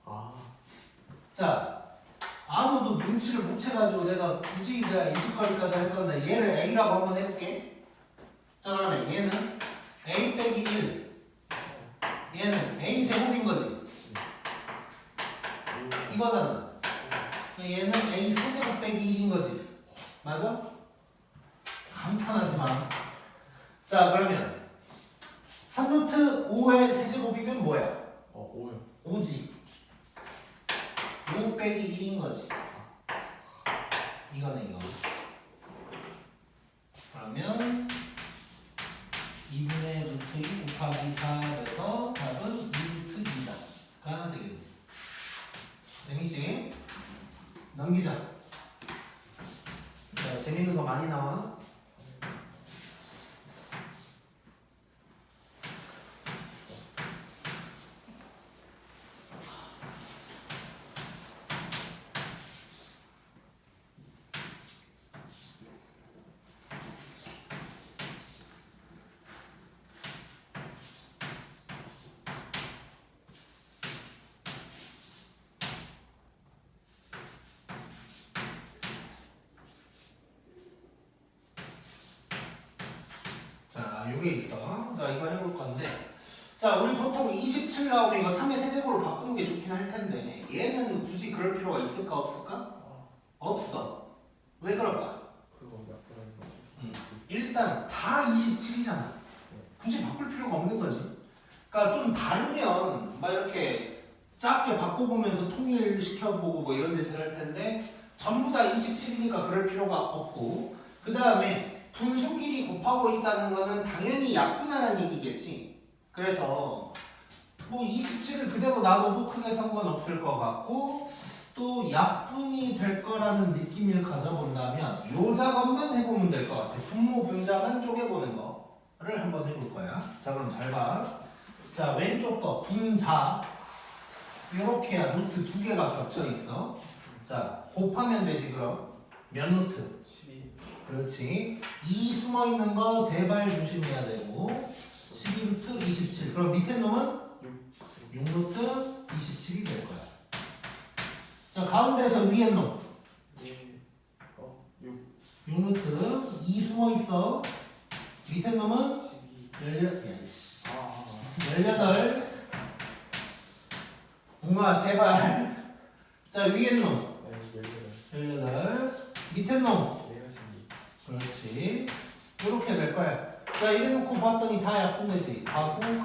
아, 자, 아무도 눈치를 못 채가지고 내가 굳이 내가 인식거리까지 할 건데 얘를 A라고 한번 해볼게. 자 그러면 얘는 A 빼기 1 얘는 A 제곱인 거지 이거잖아. 얘는 A 세제곱 빼기 1인 거지 맞아? 감탄하지 마. 자 그러면 3루트 5의 세제곱이면 뭐야? 5요. 5지 5 빼기 1인 거지 이거네 이거. 그러면 2분의 루트 2 곱하기 4에서 답은 2루트 2가 되겠네. 재미지? 넘기자. 자, 재밌는 거 많이 나와. 자, 요게 있어. 자, 이거 해볼 건데. 자, 우리 보통 27 나오면 이거 3의 세제곱으로 바꾸는 게 좋긴 할 텐데, 얘는 굳이 그럴 필요가 있을까, 없을까? 없어. 왜 그럴까? 그거 약분하는 거. 일단 다 27이잖아. 굳이 바꿀 필요가 없는 거지. 그러니까 좀 다르면 막 이렇게 작게 바꿔보면서 통일시켜보고 뭐 이런 짓을 할 텐데, 전부 다 27이니까 그럴 필요가 없고, 그 다음에 분수끼리 곱하고 있다는 거는 당연히 약분하라는 얘기겠지. 그래서 뭐 27을 그대로 놔둬도 크게 상관없을 것 같고 또 약분이 될 거라는 느낌을 가져본다면 요 작업만 해보면 될 것 같아. 분모 분자만 쪼개보는 거를 한번 해볼 거야. 자 그럼 잘 봐. 자 왼쪽 거 분자 요렇게야 루트 두 개가 겹쳐 있어. 자 곱하면 되지 그럼 몇 루트? 12. 그렇지. 2 숨어 있는 거 제발 조심해야 되고 12루트 27. 그럼 밑에 놈은 6루트 27이 될 거야. 자 가운데서 위에 놈 6. 6루트 2 숨어 있어. 밑에 놈은 12. 18. 뭔가 제발. 자 위에 놈 18. 밑에 놈 그렇지. 이렇게 될 거야. 자 이래놓고 봤더니 다 약분되지. 가고 그래서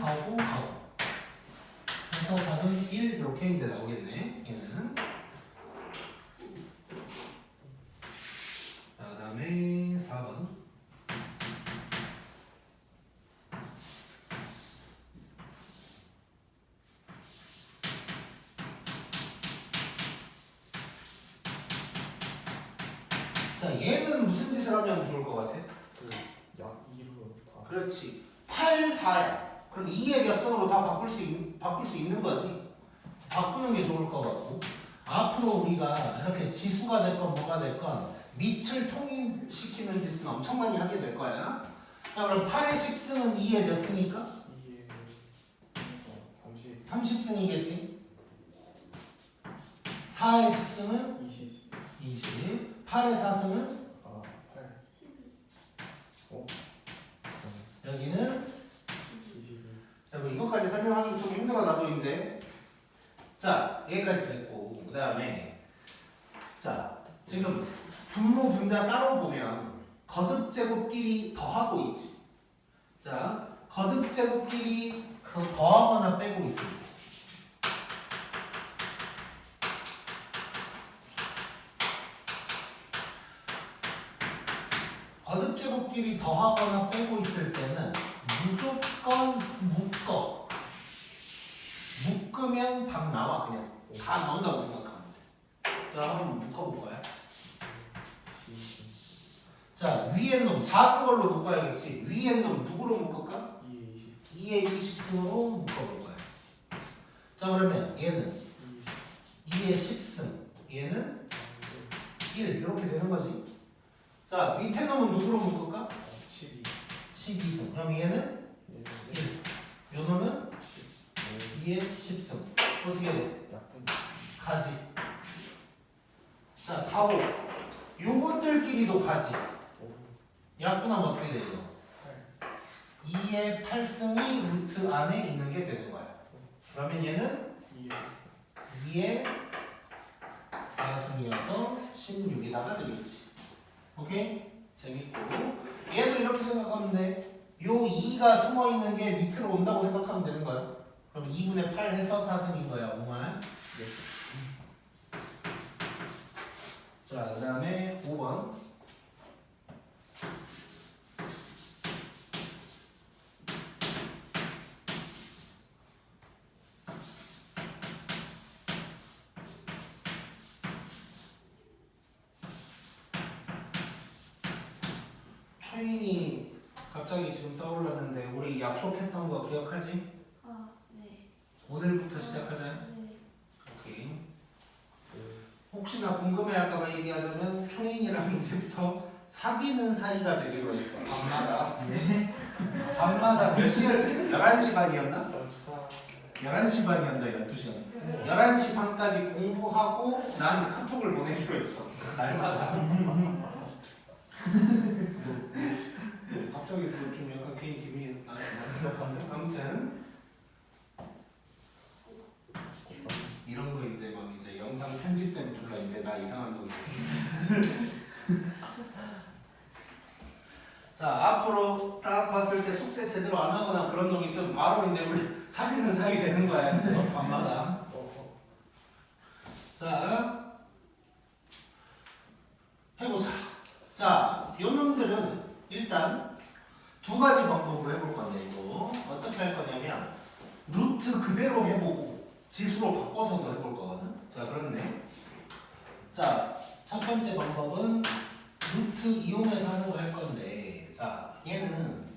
답은 1 이렇게 이제 나오겠네. 얘는. 자 그다음에 4번. 자 얘는 무슨 짓을 하면 좋을 것 같아? 약 2로 다. 그렇지. 8, 4야. 그럼 2의 몇 성으로 다 바꿀 수 있는 거지. 바꾸는 게 좋을 것 같고. 앞으로 우리가 이렇게 지수가 됐건 뭐가 됐건 밑을 통일시키는 짓은 엄청 많이 하게 될 거야. 자 그럼 8의 10승은 2의 몇 승이니까? 2에 30승이겠지. 4의 10승은 20. 20. 8의 4승은 8. 5. 여기는 21. 자, 뭐 이것까지 설명하기 좀 힘들어 나도 이제. 자, 여기까지 됐고 그 다음에 자 지금 분모 분자 따로 보면 거듭 제곱끼리 더하고 있지. 자, 거듭 제곱끼리 더하거나 빼고 있습니다. 거듭 제곱끼리 더하거나 빼고 있을 때는 무조건 묶어. 묶으면 답 나와. 그냥 다 나온다고 생각하면 돼. 자 한번 묶어볼 거야. 자 위에 놈 작은 걸로 묶어야겠지. 위에 놈 누구로 묶을까? 2의 20승으로 묶어볼 거야. 자 그러면 얘는 2의 10승, 얘는 1 이렇게 되는 거지. 자 밑에 놈은 누구로 묶을까? 12승. 그럼 얘는 1. 요 놈은 2의 10승. 어떻게 돼? 가지. 자 가고 요것들끼리도 가지. 약분하면 어떻게 되죠? 2의 8승이 루트 안에 있는 게 되는 거야. 그러면 얘는 2의 4승이어서 16에다가 되겠지. 오케이? 재밌고 얘도 이렇게 생각하면 돼. 요 2가 숨어있는 게 밑으로 온다고 생각하면 되는 거야. 그럼 2분의 8 해서 4승인 거야. 옹알. 자, 그 다음에 5번. 초인이 갑자기 지금 떠올랐는데 우리 약속했던 거 기억하지? 네. 오늘부터 시작하자. 네. 오케이. 혹시나 궁금해할까봐 얘기하자면 초인이랑 이제부터 사귀는 사이가 되기로 했어. 밤마다. 밤마다 몇 시였지? 11시 반이었나? 11시 반이었나? 12시였나? 11시 반까지 공부하고 나한테 카톡을 보내기로 했어. 날마다. 갑자기 좀 약간 괜히 기분이 나쁘던데? 아무튼 이런 거 이제 막 이제 영상 편집 때문에 졸라 이제 나 이상한 거 자 앞으로 딱 봤을 때 숙제 제대로 안 하거나 그런 놈 있으면 바로 이제 우리 사귀는 사이 되는 거야 이제 밤마다. 자 해보자. 자 요 놈들은 일단 두 가지 방법으로 해볼 건데 이거 어떻게 할 거냐면 루트 루트 그대로 해보고 지수로 바꿔서도 해볼 거거든. 자, 그렇네. 자, 첫 번째 방법은 루트 이용해서 하는 거 할 건데, 자, 얘는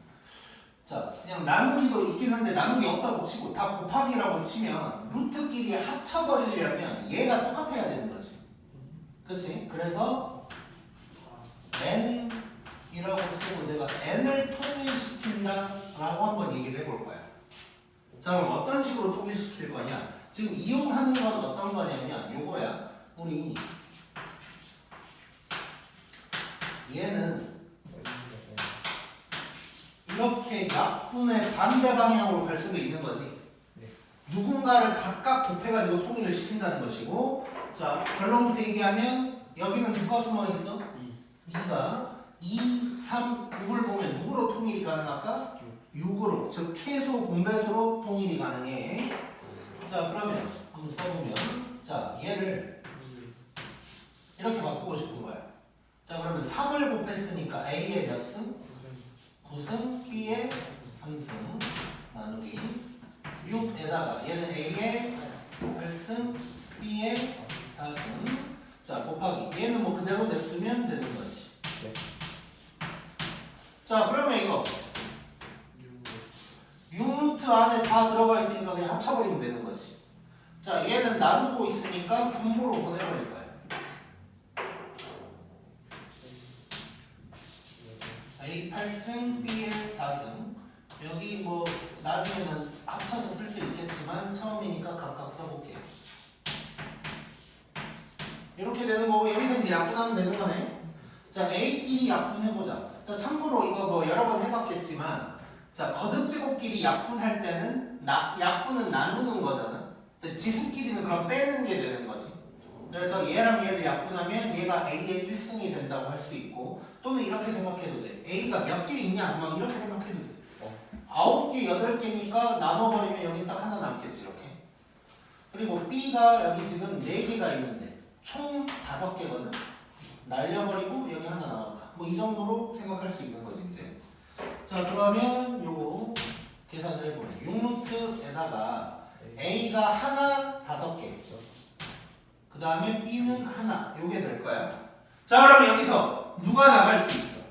자, 그냥 나누기도 있긴 한데 나누기 없다고 치고 다 곱하기라고 치면 루트끼리 합쳐버리려면 얘가 똑같아야 되는 거지. 그치? 그래서 n이라고 쓰고 내가 n을 통일시킨다라고 한번 얘기를 해볼 거야. 자, 그럼 어떤 식으로 통일시킬 거냐? 지금 이용하는 건 어떤 거냐면 요거야. 우리 얘는 이렇게 약분의 반대 방향으로 갈 수도 있는 거지. 네. 누군가를 각각 곱해가지고 통일을 시킨다는 것이고, 자, 결론부터 얘기하면 여기는 누가 숨어 있어? 2가 2, 3, 6을 보면 누구로 통일이 가능할까? 6으로, 즉 최소 공배수로 통일이 가능해. 자, 그러면 한번 써보면, 자, 얘를 이렇게 바꾸고 싶은 거야. 자, 그러면 3을 곱했으니까 A의 몇 승? 9승, B의 3승 나누기 6에다가 얘는 A의 8승, B의 4승. 자, 곱하기 얘는 뭐 그대로 냅두면 되는 거지. 네. 자, 그러면 이거 6루트 안에 다 들어가 있으니까 그냥 합쳐버리면 되는 거지. 자, 얘는 나누고 있으니까 분모로 보내버릴 거야. A 8승, B의 4승. 여기 뭐 나중에는 합쳐서 쓸 수 있겠지만 처음이니까 각각 써볼게요. 이렇게 되는 거고 여기서 이제 약분하면 되는 거네. 자, A끼리 약분해보자. 자, 참고로 이거 뭐 여러 번 해봤겠지만, 자, 거듭제곱끼리 약분할 때는 약분은 나누는 거잖아. 근데 지수끼리는 그럼 빼는 게 되는 거지. 그래서 얘랑 얘를 약분하면 얘가 A의 1승이 된다고 할 수 있고, 또는 이렇게 생각해도 돼. A가 몇 개 있냐? 막 이렇게 생각해도 돼. 9개, 8개니까 나눠버리면 여기 딱 하나 남겠지, 이렇게. 그리고 B가 여기 지금 4개가 있는데 총 5개거든. 날려버리고 여기 하나 남았다. 뭐 이 정도로 생각할 수 있는 거지, 이제. 자, 그러면 요거 계산을 해보면 6루트에다가 A가 하나 5개, 그 다음에 B는 하나, 요게 될 거야. 자, 그러면 여기서 누가 나갈 수 있어?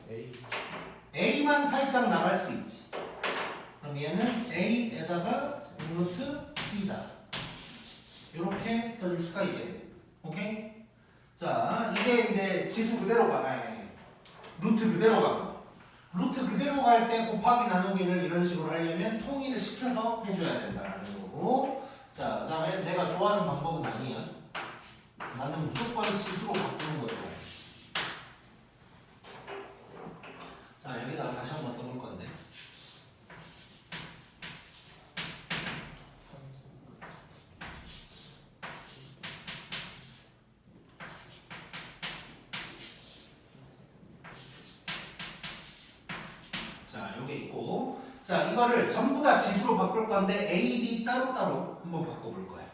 A만 살짝 나갈 수 있지. 그럼 얘는 A에다가 6루트 B다. 이렇게 써줄 수가 있겠네. 오케이? 자, 이게 이제 지수 그대로 루트 그대로 가고. 루트 그대로 갈 때 곱하기 나누기를 이런 식으로 하려면 통일을 시켜서 해줘야 된다라는 거고. 자, 그 다음에 내가 좋아하는 방법은 아니야. 나는 무조건 지수로 바꾸는 거야. 자, 여기다가 다시 한번 써볼 건데. 자, 요게 있고. 자, 이거를 전부 다 지수로 바꿀 건데 A, B 따로따로 한번 바꿔볼 거야.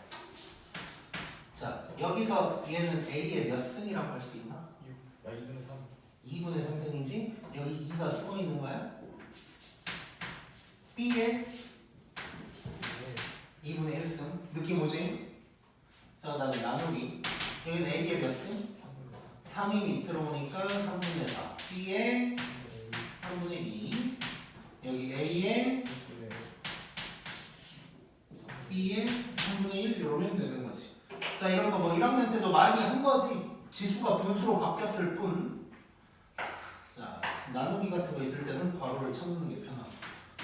자, 여기서 얘는 A의 몇 승이라고 할 수 있나? 2분의 3. 2분의 3승이지? 여기 2가 숨어 있는 거야? B의 2분의 1승. 느낌 오지? 자, 그 다음에 나누기. 여기는 A의 몇 승? 3이 밑으로 오니까 3분의 4. B의 3분의 2. 여기 A의 B의 3분의 1 이러면 되는 거지. 자, 이런 거 뭐 1학년 때도 많이 한 거지. 지수가 분수로 바뀌었을 뿐. 자, 나누기 같은 거 있을 때는 괄호를 쳐놓는 게 편하고.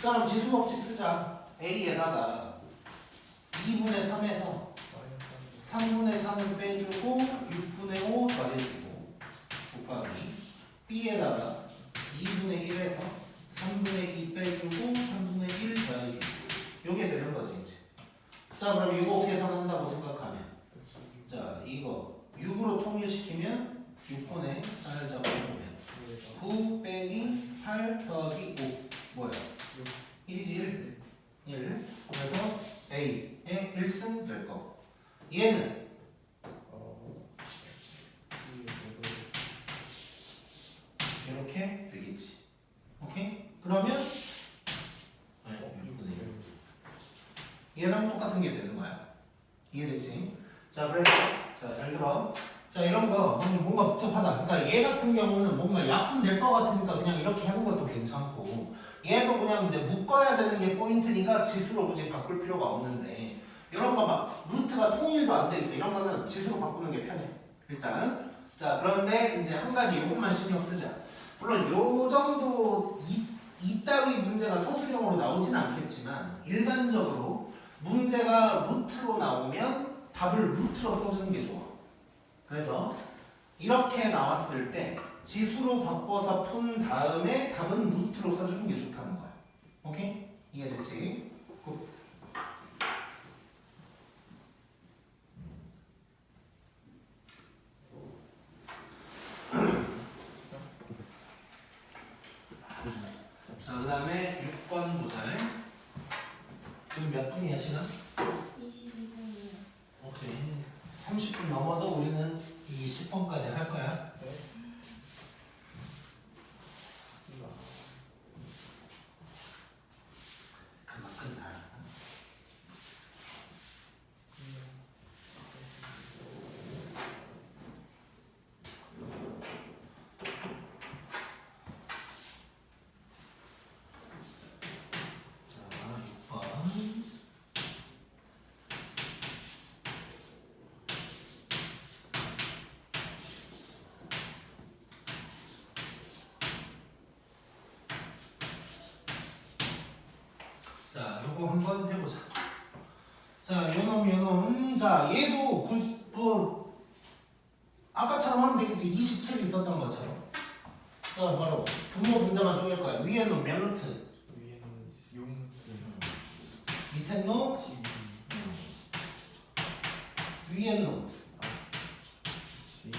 자, 그럼 지수 법칙 쓰자. A에다가 2분의 3에서 3분의 4는 빼주고 6분의 5 더해주고 곱하기 B에다가 2분의 1에서 3분의 2 빼주고 3분의 1 더해주고 요게 되는 거지 이제. 자, 그럼 이거 계산한다고 생각하면 자, 이거 6으로 통일시키면 6분의 4를 잡아보면 9 빼기 8 더하기 5 뭐야? 1이지 1. 1. 그래서 A의 1승 될 거고 얘는 이렇게 되겠지. 오케이? 그러면 얘랑 똑같아. 같은 게 되는 거야. 이해됐지? 자, 그래서 자, 잘 들어. 자, 이런 거 뭔가 복잡하다. 그러니까 얘 같은 경우는 뭔가 약분될 것 같으니까 그냥 이렇게 하는 것도 괜찮고, 얘도 그냥 이제 묶어야 되는 게 포인트니까 지수로 굳이 바꿀 필요가 없는데, 이런 거 막 루트가 통일도 안 돼 있어. 이런 거는 지수로 바꾸는 게 편해. 일단. 자, 그런데 이제 한 가지 요것만 신경 쓰자. 물론 요 정도 이따위 문제가 서술형으로 나오진 않겠지만, 일반적으로 문제가 루트로 나오면 답을 루트로 써주는 게 좋아. 그래서 이렇게 나왔을 때 지수로 바꿔서 푼 다음에 답은 루트로 써주는 게 좋다는 거야. 오케이? 이해됐지? 굿. 자, 그 다음에 6번 보자. 지금 몇 분이야, 시간? 22분이요. 오케이. 30분 넘어도 우리는 이 10번까지 할 거야. 네. 그만 끝나. 자, 6번. 자, 요거 한번 해보자. 자, 요놈. 자, 얘도 아까처럼 하면 되겠지. 27이 있었던 것처럼. 자, 바로 분모 분자만 쪼갤 거야. 위에 놈 몇 루트? 위에는 6루트 밑에 놈 12 위에 놈 12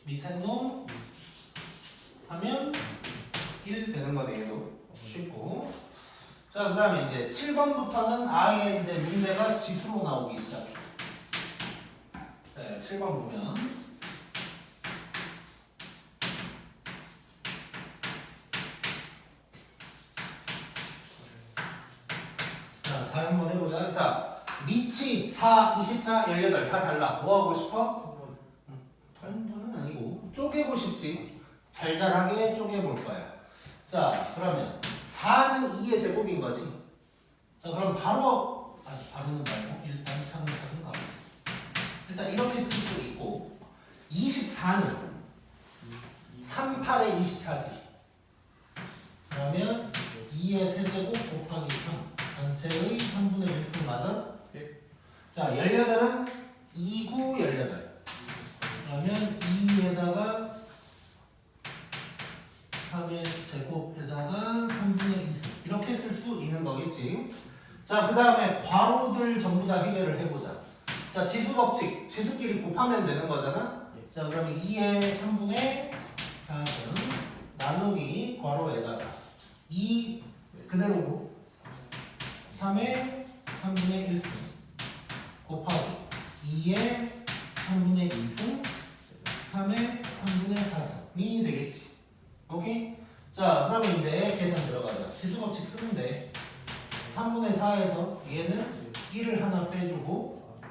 밑에 놈 하면 1 되는 거네. 얘도 쉽고. 자, 그 다음에 이제 7번부터는 아예 이제 문제가 지수로 나오기 시작해. 자, 7번 보면. 자, 4 한번 해보자. 자, 미치 4, 24, 18 다 달라. 뭐 하고 싶어? 통분은 아니고 쪼개고 싶지. 잘잘하게 쪼개볼 거야. 자, 그러면 4는 2의 제곱인 거지. 자, 그럼 바로는 말고 일단 차근차근 가보자. 일단 이렇게 쓸 수 있고, 24는 38에 24지. 그러면 2의 세제곱 곱하기 3 전체의 3분의 1승 맞아? 네. 자, 18은 2, 9, 18. 그러면 2에다가 3의 제곱에다가 3분의 2승 이렇게 쓸 수 있는 거겠지. 자, 그 다음에 괄호들 전부 다 해결을 해보자. 자, 지수 법칙, 지수끼리 곱하면 되는 거잖아. 자, 그러면 2의 3분의 4승 나누기 괄호에다가 2 그대로고 3의 3분의 1승 곱하기 2의 3분의 2승 3의 3분의 4승이 되겠지. 오케이? 자, 그러면 이제 계산 들어가자. 지수 법칙 쓰면 돼. 3분의 4에서 얘는 1을 하나 빼주고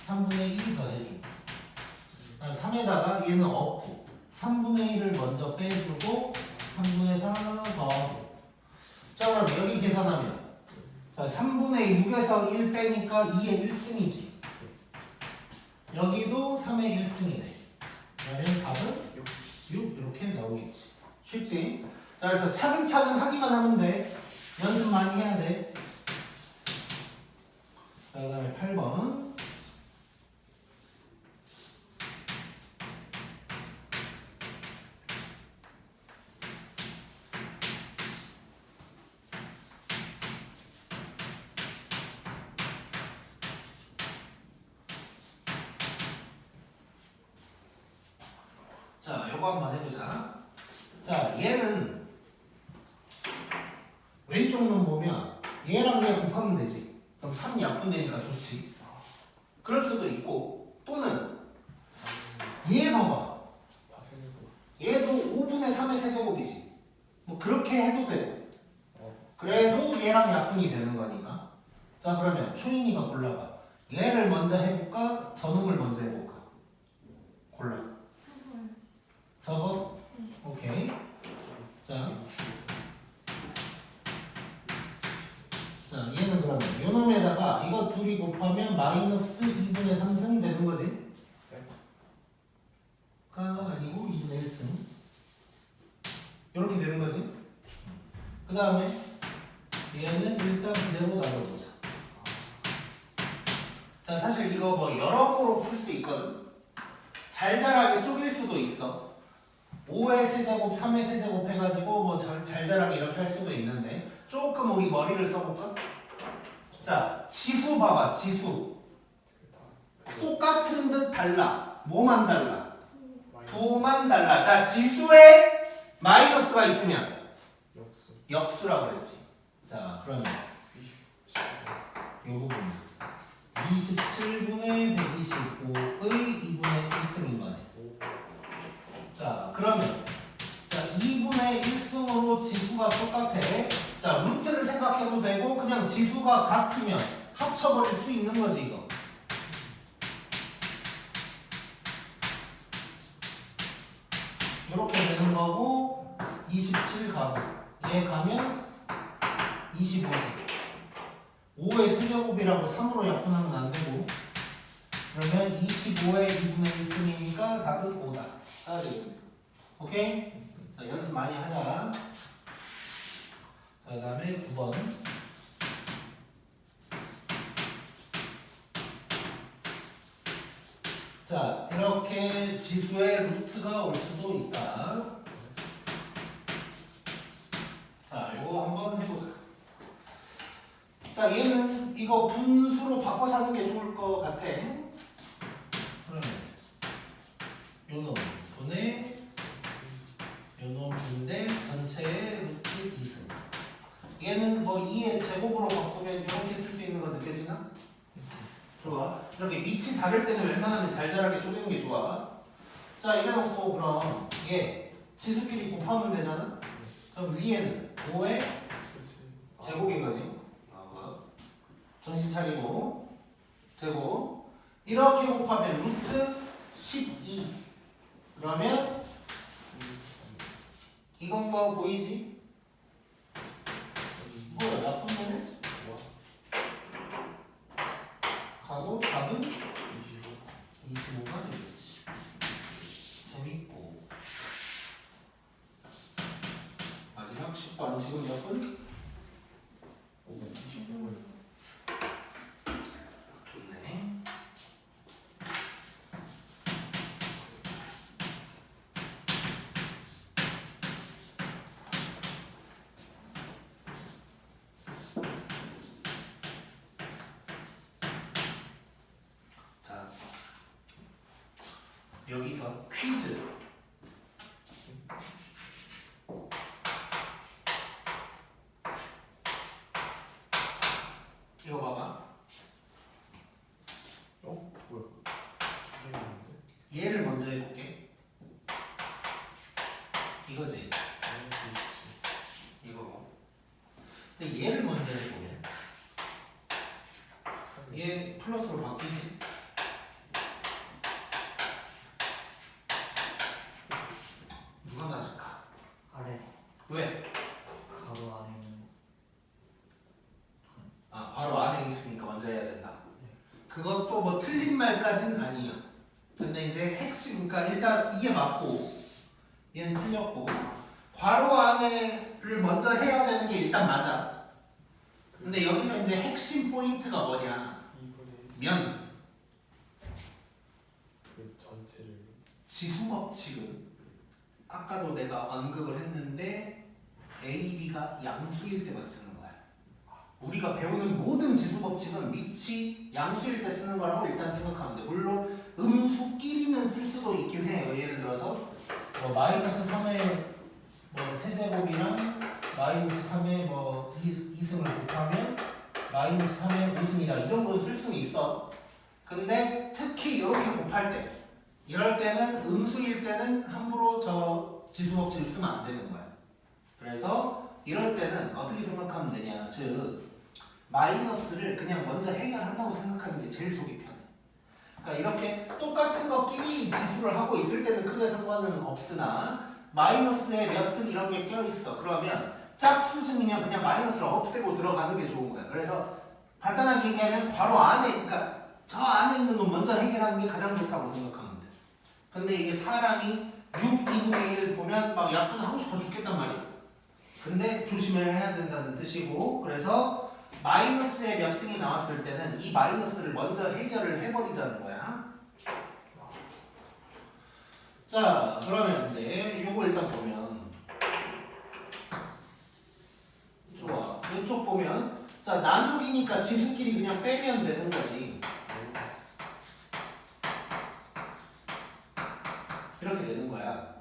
3분의 2 더해주고 3에다가 얘는 없고 3분의 1을 먼저 빼주고 3분의 4 더하고. 자, 그럼 여기 계산하면 자, 3분의 6에서 1 빼니까 2의 1승이지. 여기도 3의 1승이네. 그러면 답은 6 이렇게 나오겠지. 쉽지? 자, 그래서 차근차근 하기만 하면 돼. 연습 많이 해야 돼. 자, 그 다음에 8번. 자, 요거 한번 해보자. 자, 얘는 왼쪽 놈 보면 얘랑 그냥 곱하면 되지. 그럼 3 약분되니까 좋지. 그럴 수도 있고, 또는 얘 봐봐. 얘도 5분의 3의 세제곱이지. 뭐 그렇게 해도 되고. 그래도 얘랑 약분이 되는 거니까. 자 그러면 초인이가 골라봐. 얘를 먼저 해볼까? 저놈을 먼저 해볼까? 골라. 한번 저거? 네. 오케이. 자 얘는 그러면 요 놈에다가 이거 둘이 곱하면 마이너스 2분의 3승 되는 거지? 네. 가 아니고 2분의 1승 이렇게 되는 거지? 그 다음에 얘는 일단 그대로 놔둬보자. 자 사실 이거 뭐 여러모로 풀 수 있거든? 잘잘하게 쪼갤 수도 있어. 5의 세제곱, 3의 세제곱 해가지고 뭐 잘잘하게 이렇게 할 수도 있는데 조금 우리 머리를 써볼까? 자 지수 봐봐. 지수 똑같은 듯 달라. 뭐만 달라? 부호만 달라. 자 지수에 마이너스가 있으면 역수 역수라고 그랬지. 자 그러면 이 부분 27분의 125의 2분의 1승인 거네. 자 그러면 자 2분의 1승으로 지수가 똑같아. 자 루트를 생각해도 되고 그냥 지수가 같으면 합쳐버릴 수 있는 거지 이거. 이렇게 되는 거고 27 가고 얘 가면 25지. 5의 세제곱이라고 3으로 약분하면 안 되고 그러면 25의 2분의 1승이니까 답은 5다. 하나 되겠네. 오케이? 자 연습 많이 하자. 자 그 다음에 9번. 자 이렇게 지수의 루트가 올 수도 있다. 자 이거 한번 해보자. 자 얘는 이거 분수로 바꿔서 하는 게 좋을 것 같아. 그러면 요놈 분의 요놈 분의 전체의 루트 2승. 얘는 뭐 2의 제곱으로 바꾸면 이렇게 쓸 수 있는 거 느껴지나? 좋아. 이렇게 밑이 다를 때는 웬만하면 잘잘하게 쪼개는 게 좋아. 자 이래놓고 그럼 얘 지수끼리 곱하면 되잖아? 그럼 위에는 5의 제곱인 거지. 정신 차리고 제곱 이렇게 곱하면 루트 12 그러면 이건 거 보이지? 뭐야 나쁜 거네? 가고 답은 25가 되겠지. 재밌고 마지막 10번 지금 몇 분? 25분 좋네. 자 여기서 퀴즈. 이거 봐봐. 어? 뭐야? 두 개였는데? 얘를 먼저 해볼게. 이거지. 이거. 근데 얘를 먼저 해보면 얘 플러스로 바뀌지. 누가 맞을까? 아래 왜? 가로 안에는 아 바로 안에 있으니까 먼저 해야 된다. 그것도 뭐 틀린 말까지는 아니야. 근데 이제 핵심, 그러니까 일단 이게 맞고 얘는 틀렸고 괄호 안에를 먼저 해야 되는 게 일단 맞아. 근데 여기서 이제 핵심 포인트가 뭐냐? 2분의 1 면 그 전체를 지수 법칙은 아까도 내가 언급을 했는데 A, B가 양수일 때만 쓰는 거야. 우리가 배우는 모든 지수 법칙은 밑이 양수일 때 쓰는 거라고 일단 생각하면 돼. 물론 음수끼리는 쓸 수도 있긴 해요. 예를 들어서 뭐 마이너스 3의 뭐 세제곱이랑 마이너스 3의 뭐 2승을 곱하면 마이너스 3의 5승이다. 이 정도는 쓸 수는 있어. 근데 특히 이렇게 곱할 때 이럴 때는 음수일 때는 함부로 저 지수 법칙을 쓰면 안 되는 거야. 그래서 이럴 때는 어떻게 생각하면 되냐. 즉 마이너스를 그냥 먼저 해결한다고 생각하는 게 제일 속이 편해. 그러니까 이렇게 똑같은 것끼리 지수를 하고 있을 때는 크게 상관은 없으나 마이너스에 몇 승 이런 게 껴있어. 그러면 짝수승이면 그냥 마이너스를 없애고 들어가는 게 좋은 거야. 그래서 간단하게 얘기하면 괄호 안에, 그러니까 저 안에 있는 놈 먼저 해결하는 게 가장 좋다고 생각하면 돼. 근데 이게 사람이 6, 2분의 1 보면 막 약분하고 싶어 죽겠단 말이야. 근데 조심을 해야 된다는 뜻이고, 그래서 마이너스에 몇 승이 나왔을 때는 이 마이너스를 먼저 해결을 해버리자는 거야. 자, 그러면 이제 요거 일단 보면 좋아. 이쪽 보면 자, 나누기니까 지수끼리 그냥 빼면 되는 거지. 이렇게 되는 거야.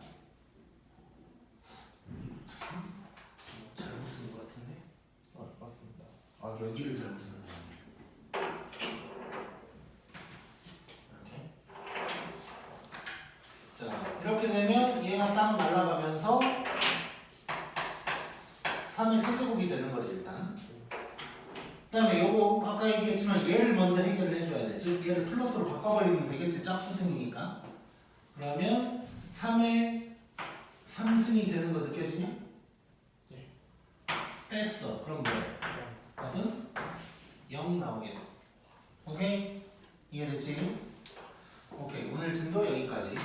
잘못 쓴 것 같은데? 아, 맞습니다. 아, 여기를 잘못 쓴 거야. 이렇게. 자, 이렇게 되면 얘가 딱 날아가면서 3의 세제곱이 되는 거지 일단. 그 다음에 요거 아까 얘기했지만 얘를 먼저 해결을 해줘야 돼. 즉 얘를 플러스로 바꿔버리면 되겠지. 짝수승이니까. 그러면 3의 3승이 되는 거 느껴지냐? 네. 뺐어. 그럼 뭐야? 답은 0 나오게 돼. 오케이? 이해됐지? 오케이. 오늘 진도 여기까지.